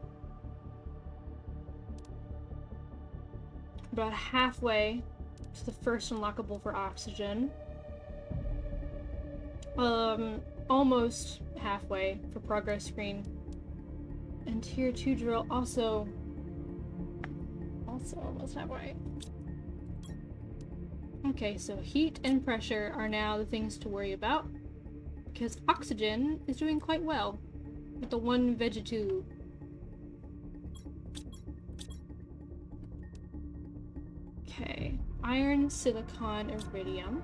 About halfway to the first unlockable for oxygen. Almost halfway for progress screen. And tier 2 drill also almost halfway. Okay, so heat and pressure are now the things to worry about, because oxygen is doing quite well with the one vegetube. Okay, iron, silicon, iridium.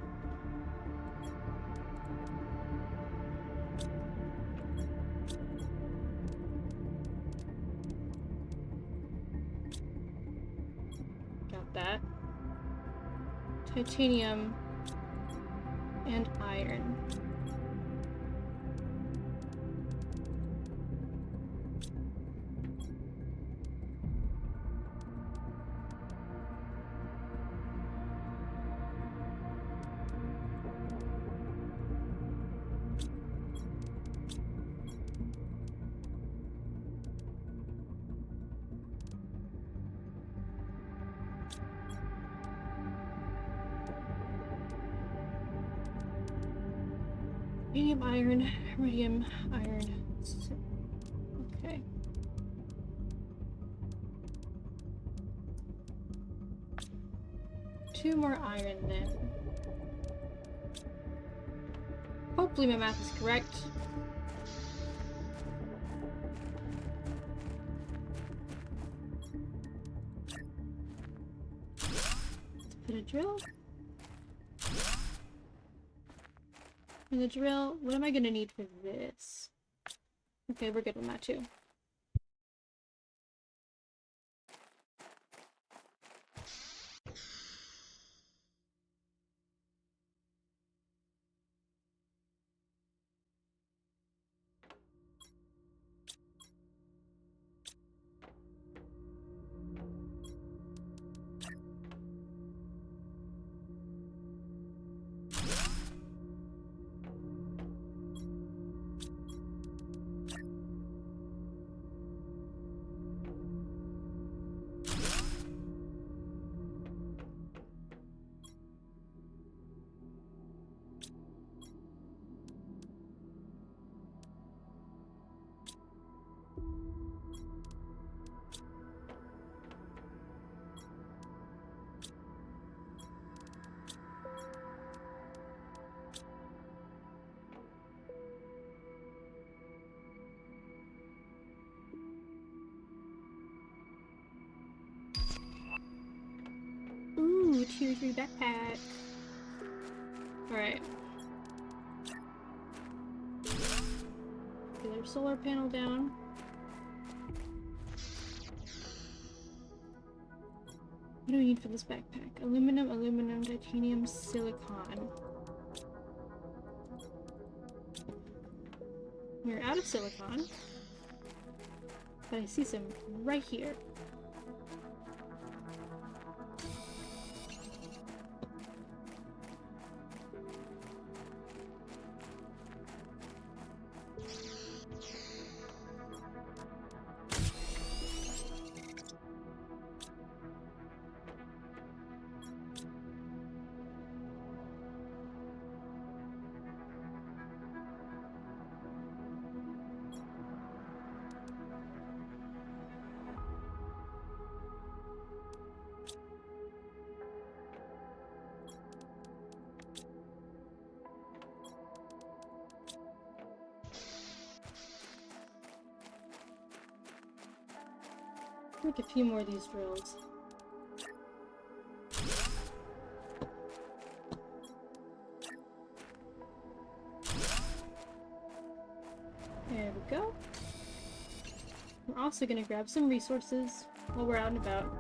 Got that. Titanium and iron. Medium iron, iridium, iron. Okay. Two more iron then. Hopefully my math is correct. Let's put a drill. And the drill, what am I gonna need for this? Okay, we're good on that too. Ooh, tier 3 backpack. Alright. Get our solar panel down. What do we need for this backpack? Aluminum, aluminum, titanium, silicon. We're out of silicon. But I see some right here. Make a few more of these drills. There we go. We're also gonna grab some resources while we're out and about.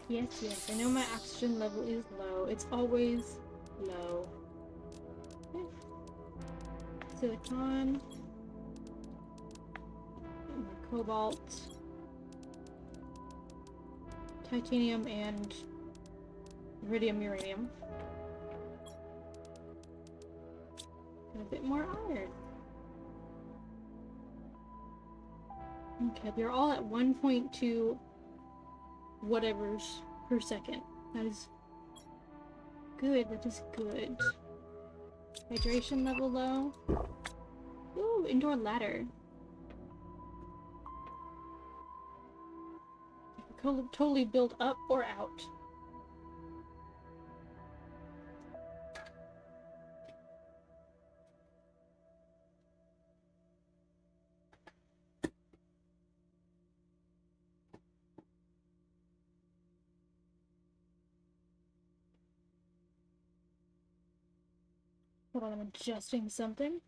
Yes, I know my oxygen level is low. It's always low. Okay. Silicon. Cobalt. Titanium and iridium uranium. And a bit more iron. Okay, we are all at 1.2 whatevers per second. That is good. That is good. Hydration level low. Ooh, indoor ladder. Totally build up or out. Hold on, I'm adjusting something.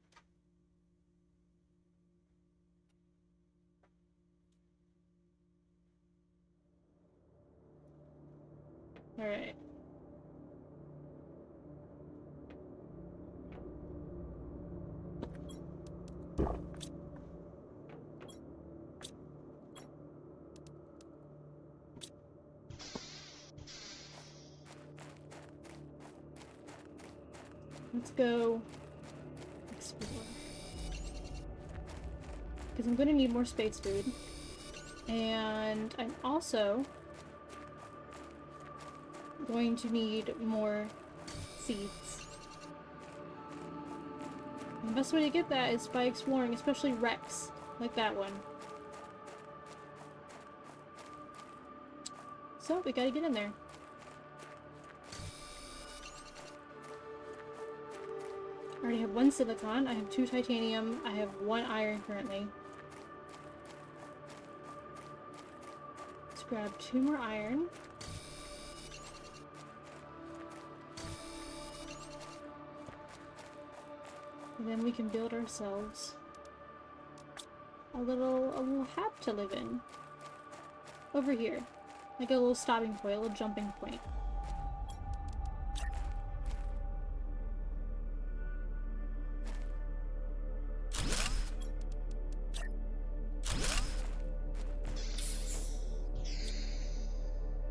Alright. Let's go explore. Because I'm going to need more space food. And I'm also going to need more seeds. And the best way to get that is by exploring, especially wrecks like that one. So we gotta get in there. I already have 1 silicon, I have 2 titanium, I have 1 iron currently. Let's grab 2 more iron. And then we can build ourselves a little hab to live in. Over here. Like a little stopping point, a little jumping point.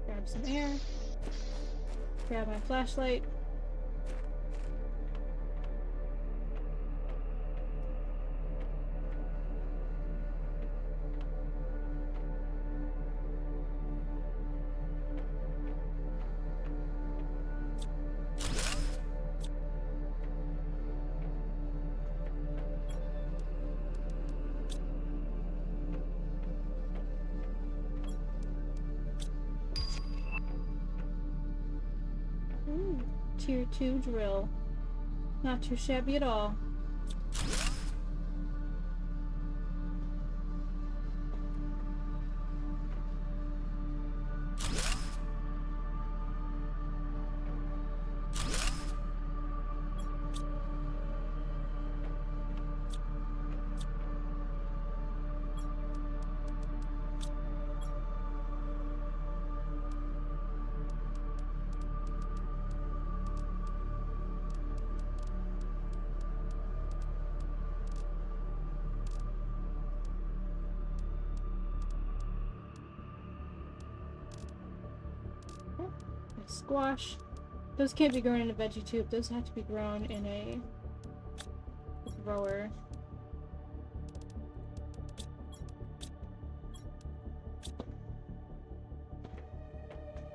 Grab some air. Grab my flashlight. Ooh, tier 2 drill. Not too shabby at all. squash. Those can't be grown in a veggie tube. Those have to be grown in a grower.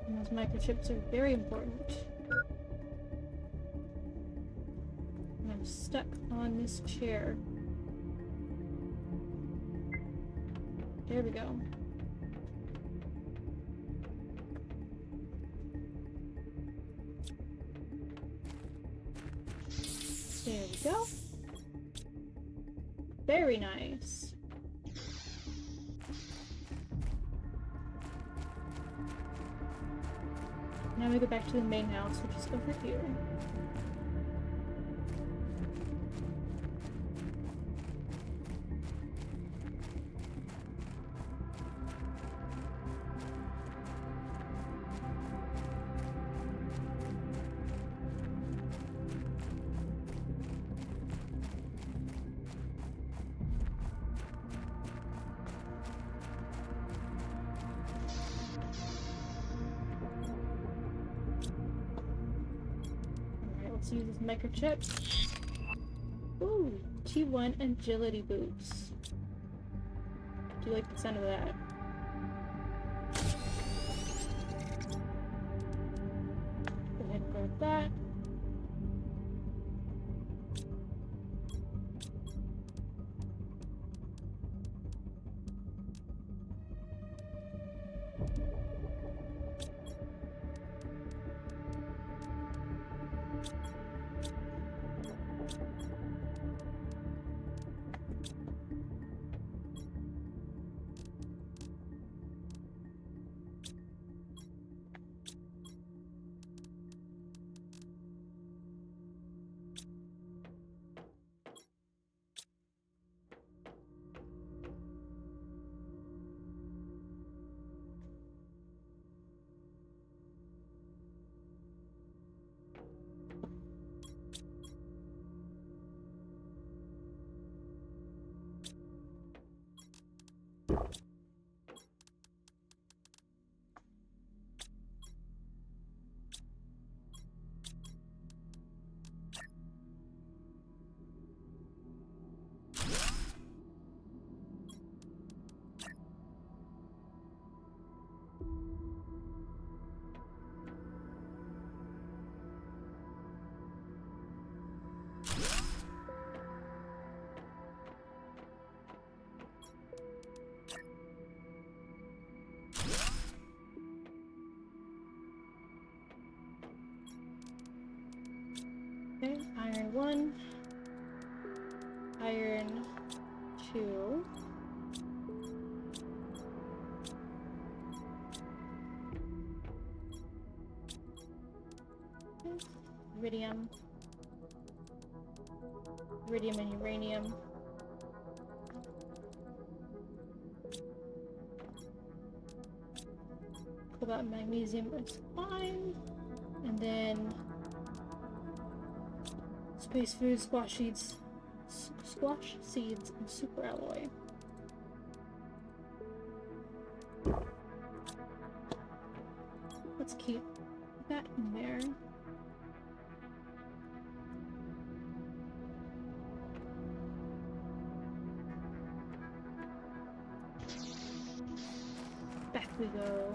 And those microchips are very important. And I'm stuck on this chair. There we go. There we go. Very nice. Now we go back to the main house, which is over here. Let's use this microchip. Ooh, T1 agility boots. Do you like the sound of that? Go ahead and grab that. Okay, iron 1, iron 2. Iridium. Iridium and uranium. Cobalt and magnesium is fine. And then space food, squash seeds, and super alloy. Let's keep that in there. Back we go.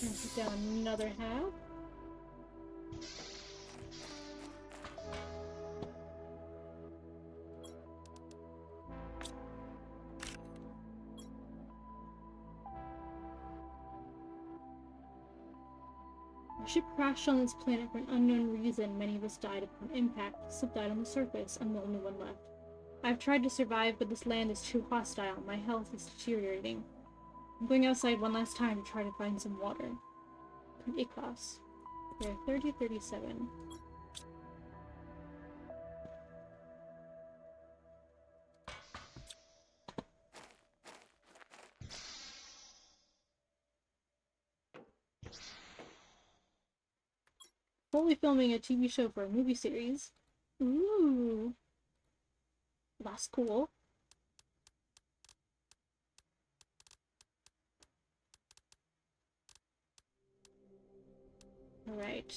And put down another half. Our ship crashed on this planet for an unknown reason. Many of us died upon impact. Some died on the surface. I'm the only one left. I've tried to survive, but this land is too hostile. My health is deteriorating. I'm going outside one last time to try to find some water. An A-class. There, 3037. Fully filming a TV show for a movie series. Ooh. That's cool. Alright.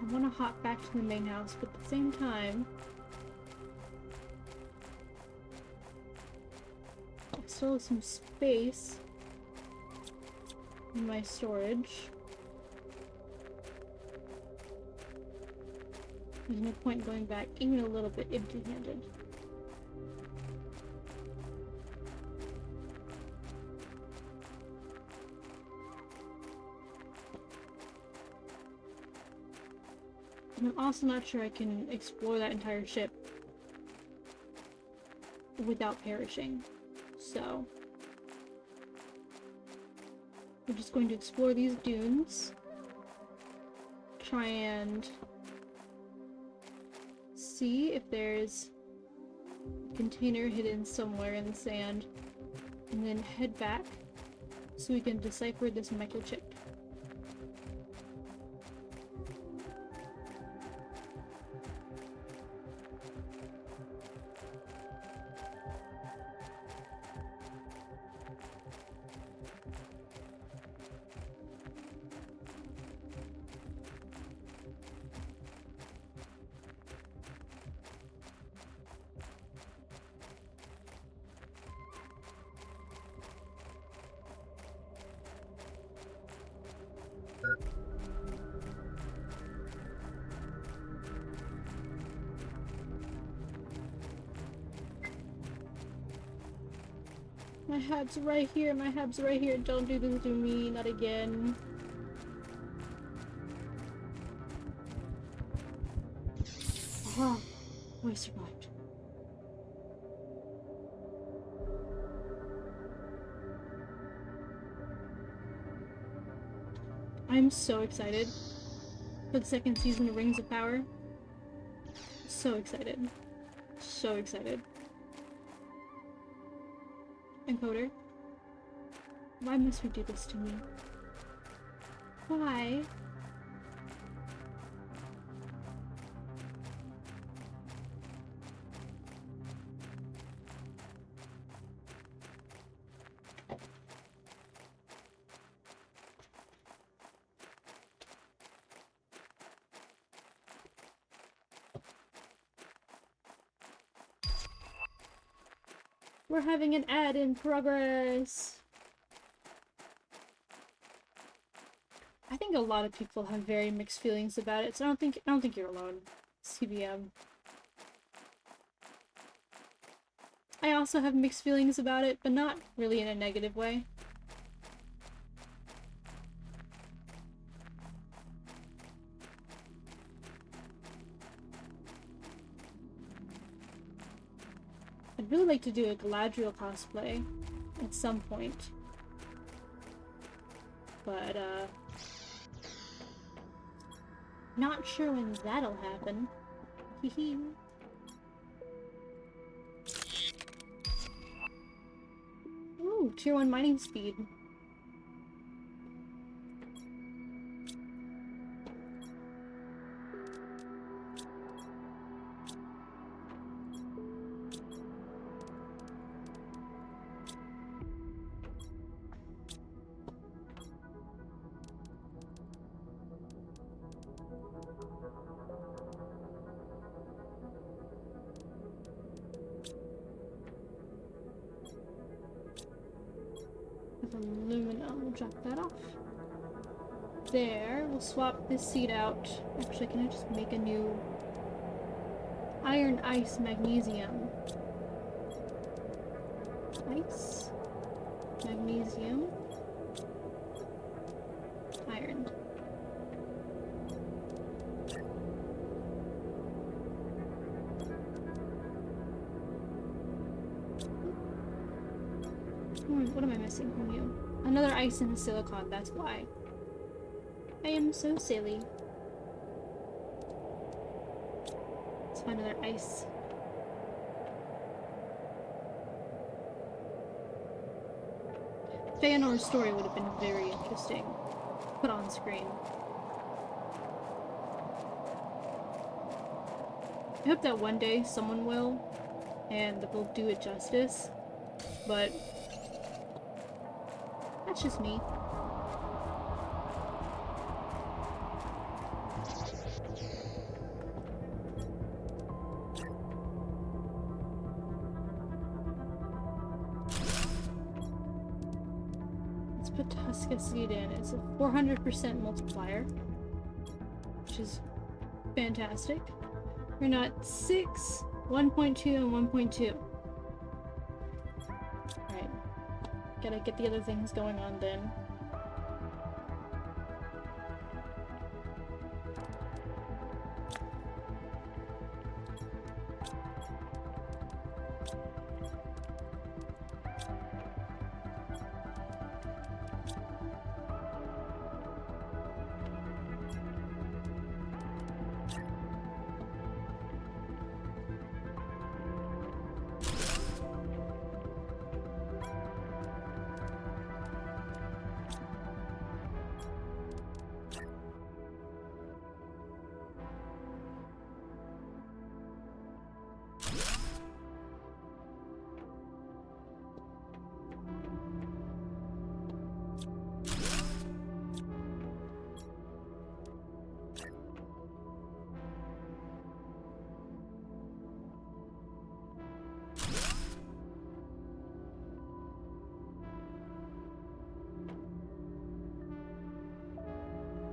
I want to hop back to the main house, but at the same time, I still have some space in my storage. There's no point going back even a little bit empty-handed. And I'm also not sure I can explore that entire ship without perishing. So we're just going to explore these dunes. Try and see if there's a container hidden somewhere in the sand. And then head back so we can decipher this microchip. My hab's right here, my hab's right here. Don't do this to me, not again. Oh, I survived. I'm so excited for the second season of Rings of Power. So excited. So excited. Encoder, why must we do this to me? Why? We're having an ad in progress. I think a lot of people have very mixed feelings about it, so I don't think you're alone. CBM. I also have mixed feelings about it, but not really in a negative way. I'd really like to do a Galadriel cosplay at some point. But, not sure when that'll happen. Hehe. Ooh, tier 1 mining speed. aluminum. We'll drop that off. There. We'll swap this seat out. Actually, can I just make a new iron, ice, magnesium? Ice, magnesium, iron. What am I missing from you? Another ice and a silicon, that's why. I am so silly. Let's find another ice. Feanor's story would have been very interesting. Put on screen. I hope that one day someone will, and that they'll do it justice, but that's just me. Let's put Tuska Seed in. It's a 400% multiplier, which is fantastic. We're not 6, 1.2, and 1.2. Alright. Gotta get the other things going on then.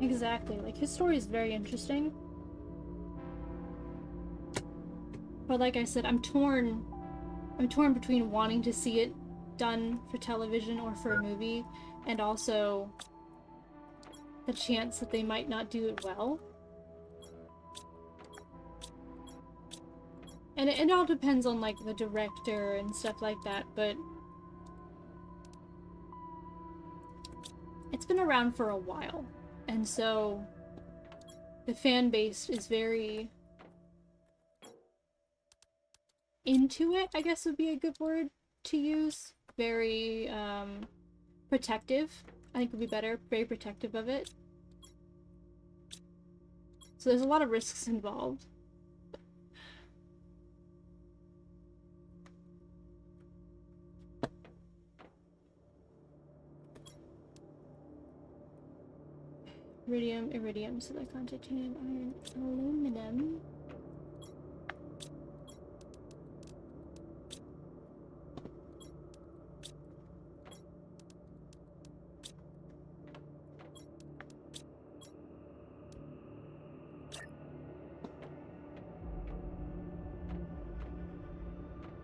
Exactly, like his story is very interesting. But like I said, I'm torn between wanting to see it done for television or for a movie, and also the chance that they might not do it well. And it all depends on like the director and stuff like that, but it's been around for a while. And so the fan base is very into it, I guess would be a good word to use. Very protective, I think would be better. Very protective of it. So there's a lot of risks involved. Iridium, iridium, silicon, titanium, iron, aluminum.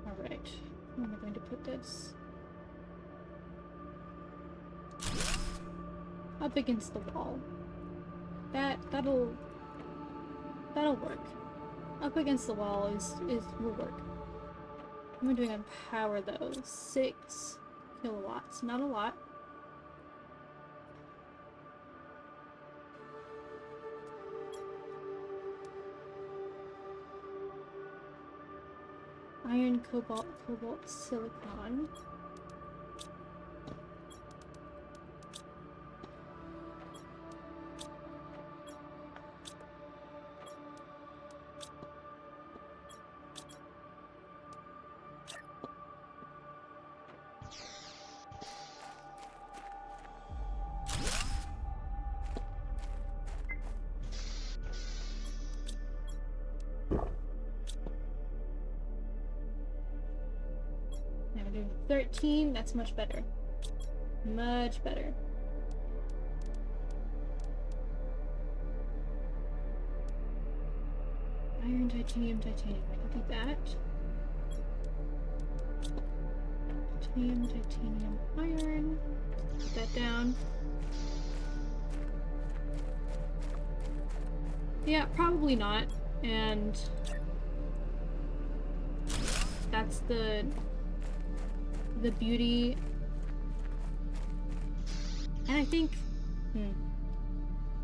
Alright, where am I going to put this? Up against the wall. That'll work. Up against the wall will work. What am I doing on power though? 6 kilowatts. Not a lot. Iron, cobalt, silicon. Now we're doing 13, that's much better. Much better. Iron, titanium, titanium. I can do that. Titanium, titanium, iron. Put that down. Yeah, probably not. And that's the beauty. And I think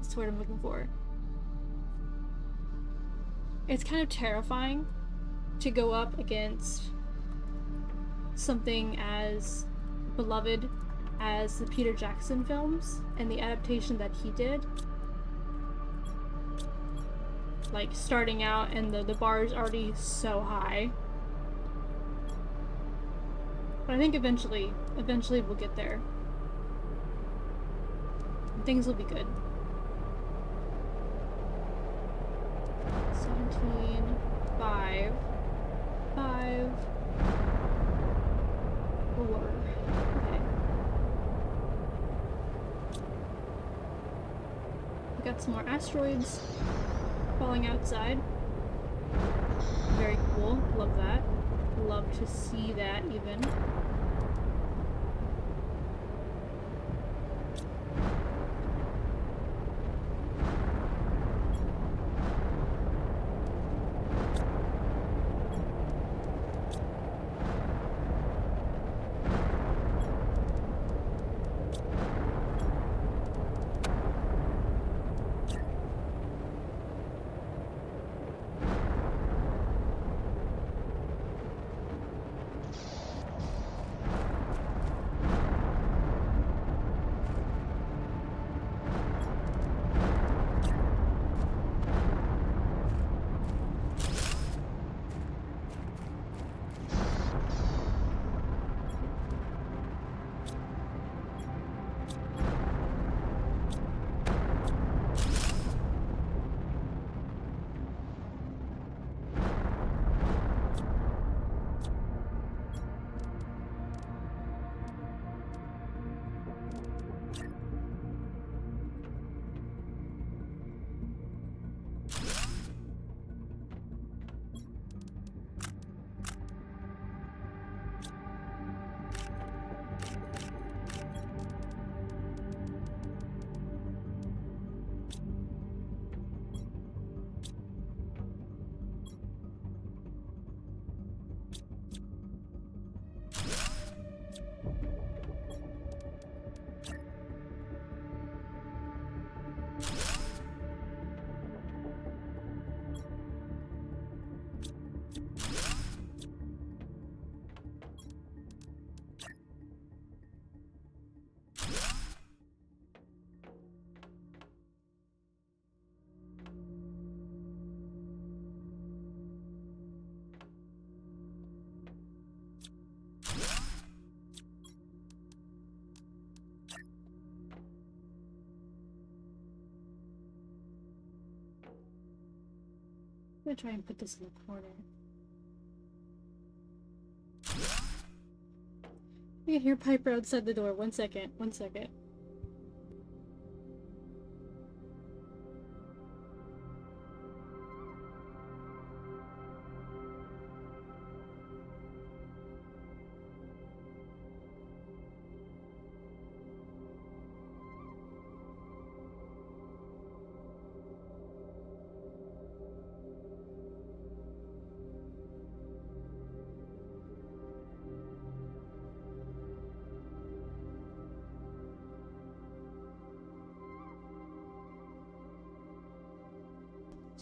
that's what I'm looking for. It's kind of terrifying to go up against something as beloved as the Peter Jackson films and the adaptation that he did. Like, starting out and the bar is already so high. But I think eventually we'll get there. And things will be good. 17, 5, 5, 4. Okay. We got some more asteroids falling outside. Very cool. Love that. Love to see that even. I'm gonna try and put this in the corner. I can hear Piper outside the door. 1 second. 1 second.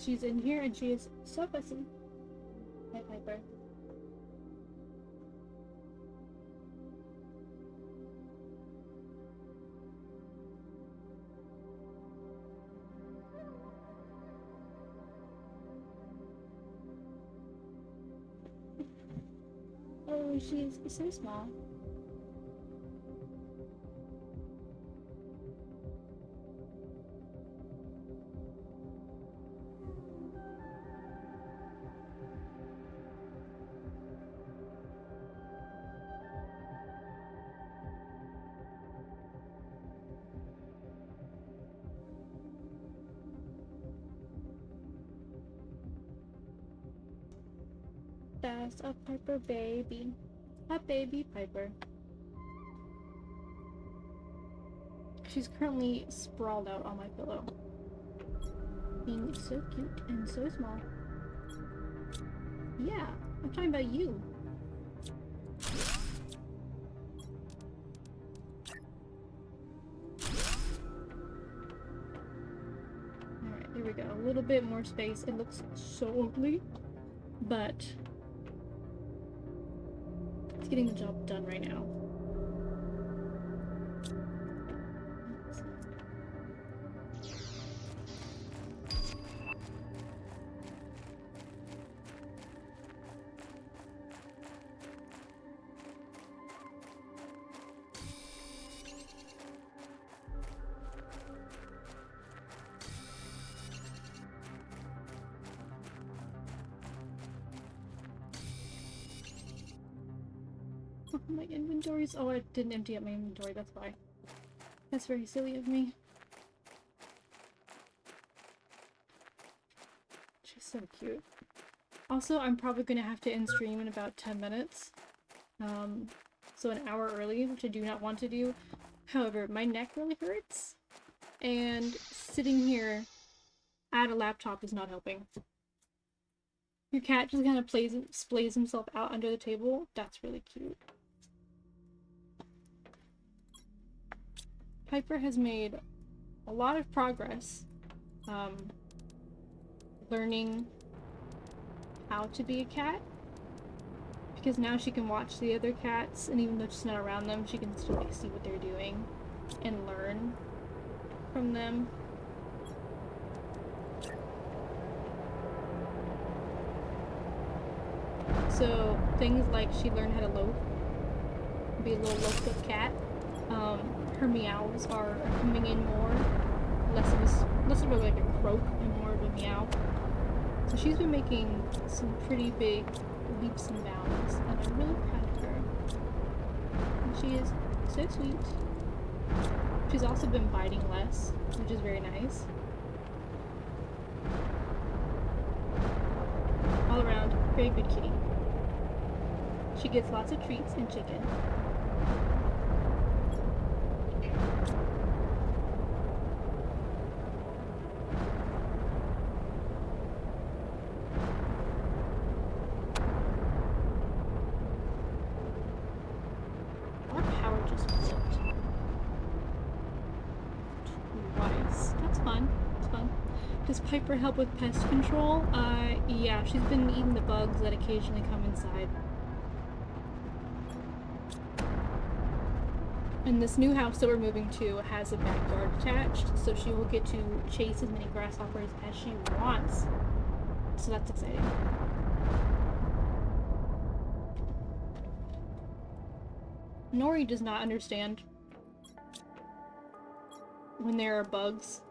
She's in here and she is so fussy. Hi, Piper. Oh, she's so small. That's a Piper baby. A baby Piper. She's currently sprawled out on my pillow. Being so cute and so small. Yeah, I'm talking about you. Alright, here we go. A little bit more space. It looks so ugly, but it's getting the job done right now. My inventories. Oh, I didn't empty out my inventory, that's why. That's very silly of me. She's so cute. Also, I'm probably gonna have to end stream in about 10 minutes. So an hour early, which I do not want to do. However, my neck really hurts, and sitting here at a laptop is not helping. Your cat just kind of splays himself out under the table. That's really cute. Piper has made a lot of progress learning how to be a cat, because now she can watch the other cats, and even though she's not around them, she can still see what they're doing and learn from them. So things like she learned how to loaf, be a little loafed up cat. Her meows are coming in more, less of a like a croak and more of a meow. So she's been making some pretty big leaps and bounds, and I'm really proud of her. And she is so sweet. She's also been biting less, which is very nice. All around, very good kitty. She gets lots of treats and chicken. Our power just flipped. Twice. That's fun. It's fun. Does Piper help with pest control? Yeah, she's been eating the bugs that occasionally come inside. And this new house that we're moving to has a backyard attached, so she will get to chase as many grasshoppers as she wants. So that's exciting. Nori does not understand when there are bugs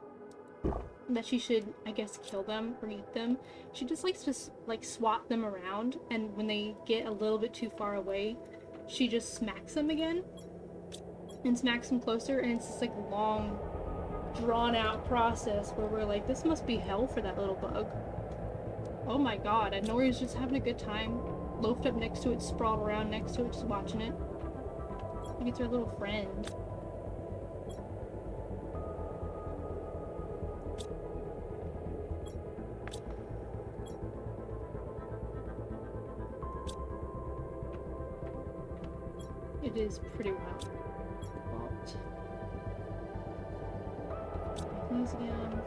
that she should, I guess, kill them or eat them. She just likes to like swat them around, and when they get a little bit too far away, she just smacks them again and smacks them closer, and it's this like long, drawn out process where we're like, this must be hell for that little bug. Oh my god, and Nori's just having a good time, loafed up next to it, sprawled around next to it, just watching it. I think it's her little friend. It is pretty wild. Magnesium.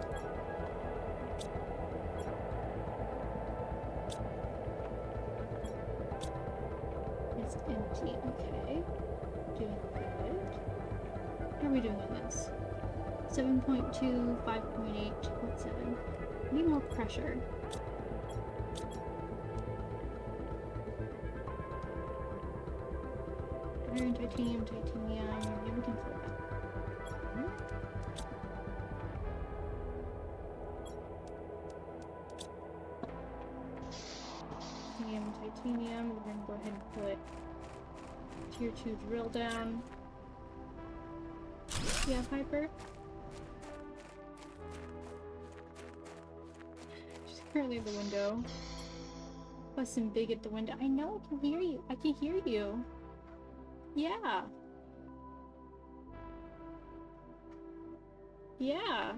It's empty. Okay. Doing good. How are we doing on this? 7.2, 5.8, 2.7. Need more pressure. Iron, titanium, yeah, we can fill that. Titanium, we're gonna go ahead and put tier 2 drill down. Yeah, Piper? She's currently at the window. fussing big at the window. I know, I can hear you. I can hear you. Yeah. Yeah.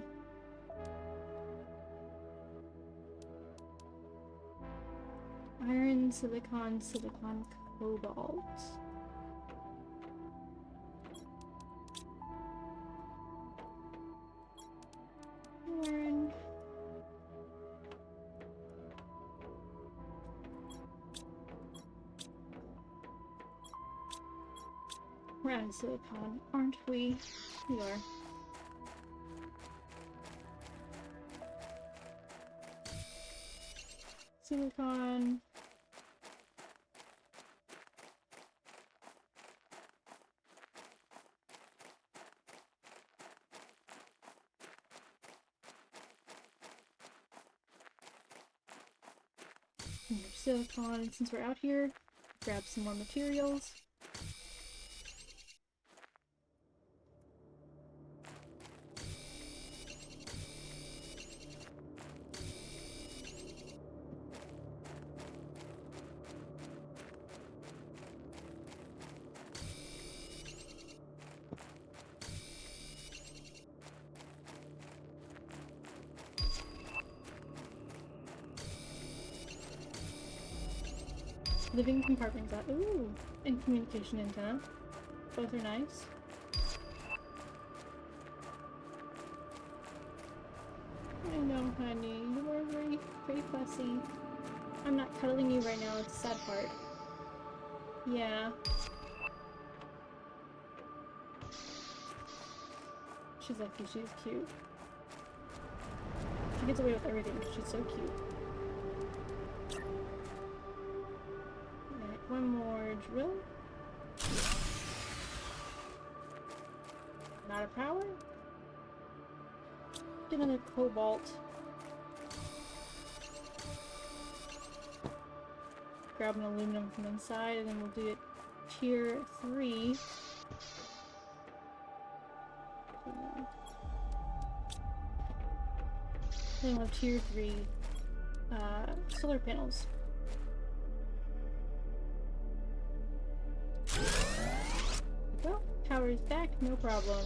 Iron, silicon, silicon, cobalt. Iron. We're out of silicon, aren't we? We are. Silicon. More silicon, and since we're out here, grab some more materials. Living compartments out. Ooh! And communication antenna. Both are nice. I know, honey. You are very, very fussy. I'm not cuddling you right now. It's a sad part. Yeah. She's lucky. She's cute. She gets away with everything. She's so cute. One more drill. Not a power. Get another cobalt. Grab an aluminum from inside, and then we'll do it tier 3. Then we'll have tier 3 solar panels. Well, power's back, no problem.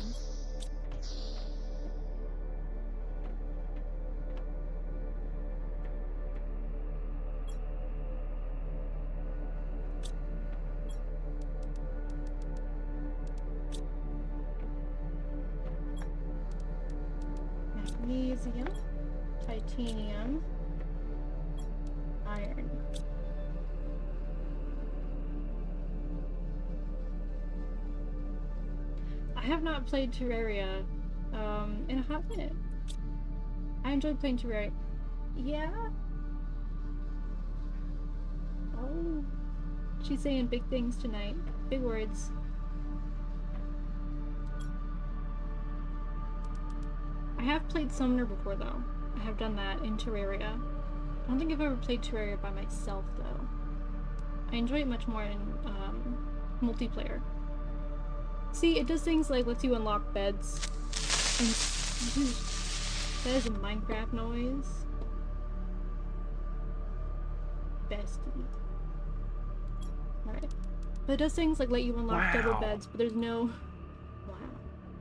Magnesium, titanium, iron. I have not played Terraria in a hot minute. I enjoyed playing Terraria. Yeah? Oh. She's saying big things tonight. Big words. I have played Summoner before though. I have done that in Terraria. I don't think I've ever played Terraria by myself though. I enjoy it much more in multiplayer. See, it does things like lets you unlock beds. And that is a Minecraft noise. Bestie. Alright. But it does things like let you unlock double beds, but there's no... Wow.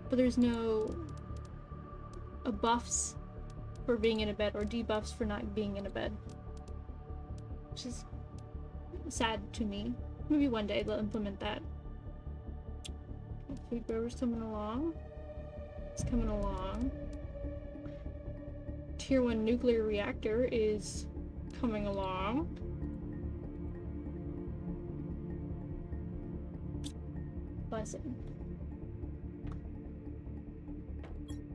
But there's no... buffs for being in a bed or debuffs for not being in a bed. Which is sad to me. Maybe one day they'll implement that. Food grower's coming along. It's coming along. Tier 1 nuclear reactor is coming along. Blessing.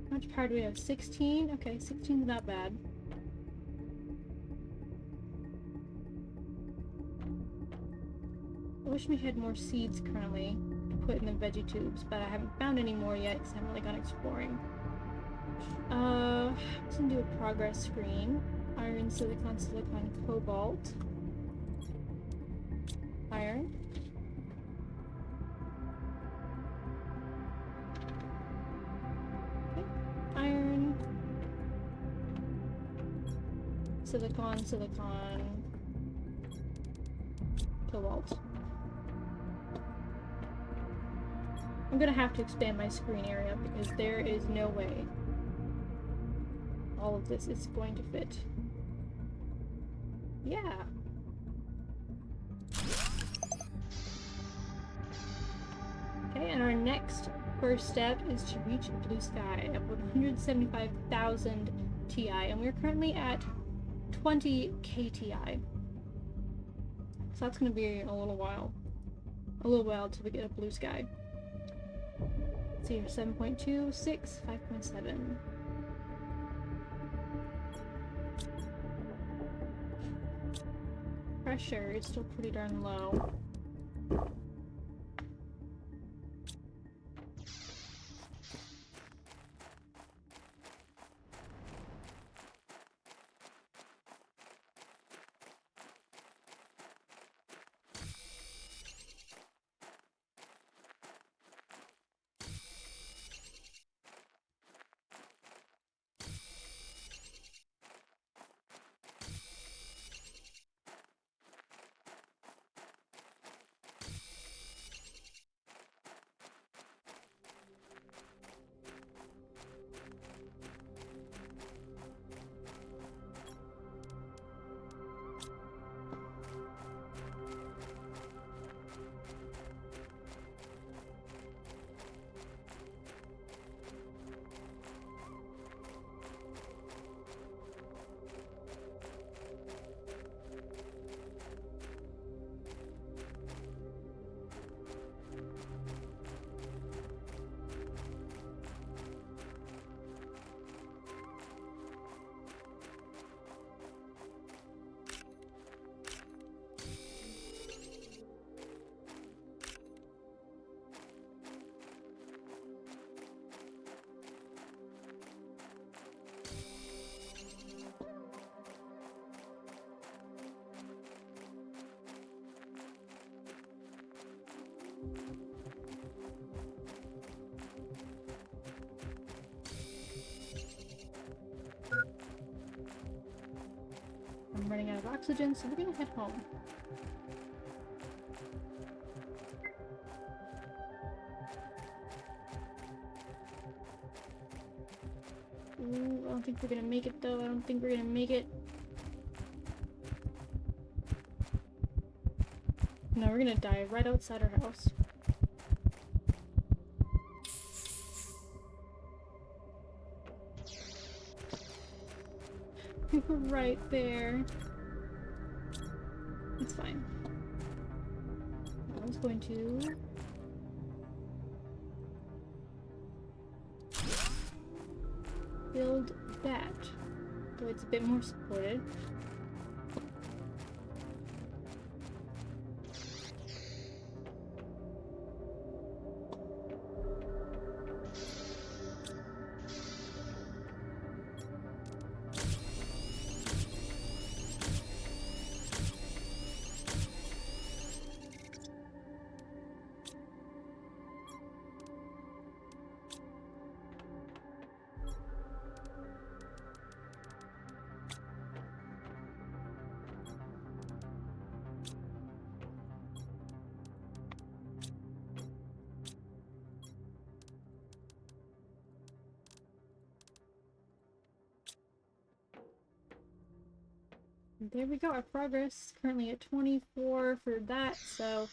How much power do we have? 16? Okay, 16 is not bad. I wish we had more seeds currently to put in the veggie tubes, but I haven't found any more yet because I haven't really gone exploring. Let's do a progress screen. Iron, silicon, silicon, cobalt. Iron. Okay. Iron. Silicon, silicon. cobalt. I'm gonna have to expand my screen area because there is no way all of this is going to fit. Yeah. Okay, and our next first step is to reach blue sky at 175,000 Ti, and we're currently at 20 KTI. So that's gonna be a little while. A little while till we get a blue sky. Let's see here, 7.2, 6, 5.7. Pressure is still pretty darn low. I'm running out of oxygen, so we're gonna head home. Ooh, I don't think we're gonna make it though. I don't think we're gonna make it. No, we're gonna die right outside our house. We were right there. It's fine. I was going to... build that, so it's a bit more supported. There we go, our progress is currently at 24 for that, so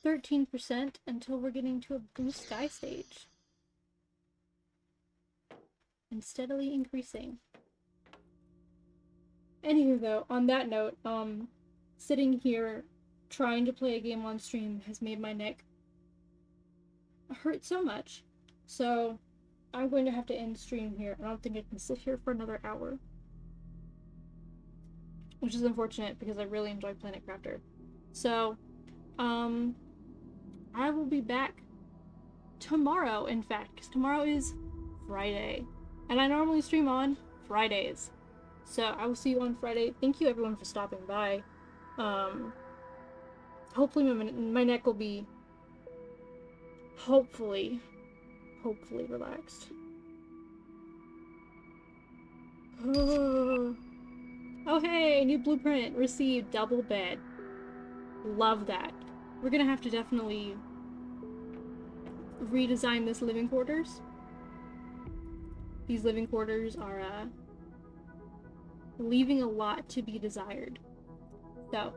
13% until we're getting to a blue sky stage. And steadily increasing. Anywho though, on that note, sitting here trying to play a game on stream has made my neck hurt so much. So I'm going to have to end stream here. I don't think I can sit here for another hour. Which is unfortunate because I really enjoy Planet Crafter. So, I will be back tomorrow, in fact, because tomorrow is Friday. And I normally stream on Fridays. So I will see you on Friday. Thank you everyone for stopping by. Hopefully my neck will be hopefully relaxed. Oh hey, new blueprint received, double bed. Love that. We're gonna have to definitely redesign this living quarters. These living quarters are leaving a lot to be desired. So,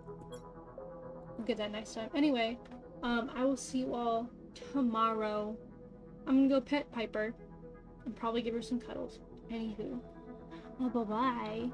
we'll get that next time. Anyway, I will see you all tomorrow. I'm gonna go pet Piper and probably give her some cuddles. Anywho, bye-bye.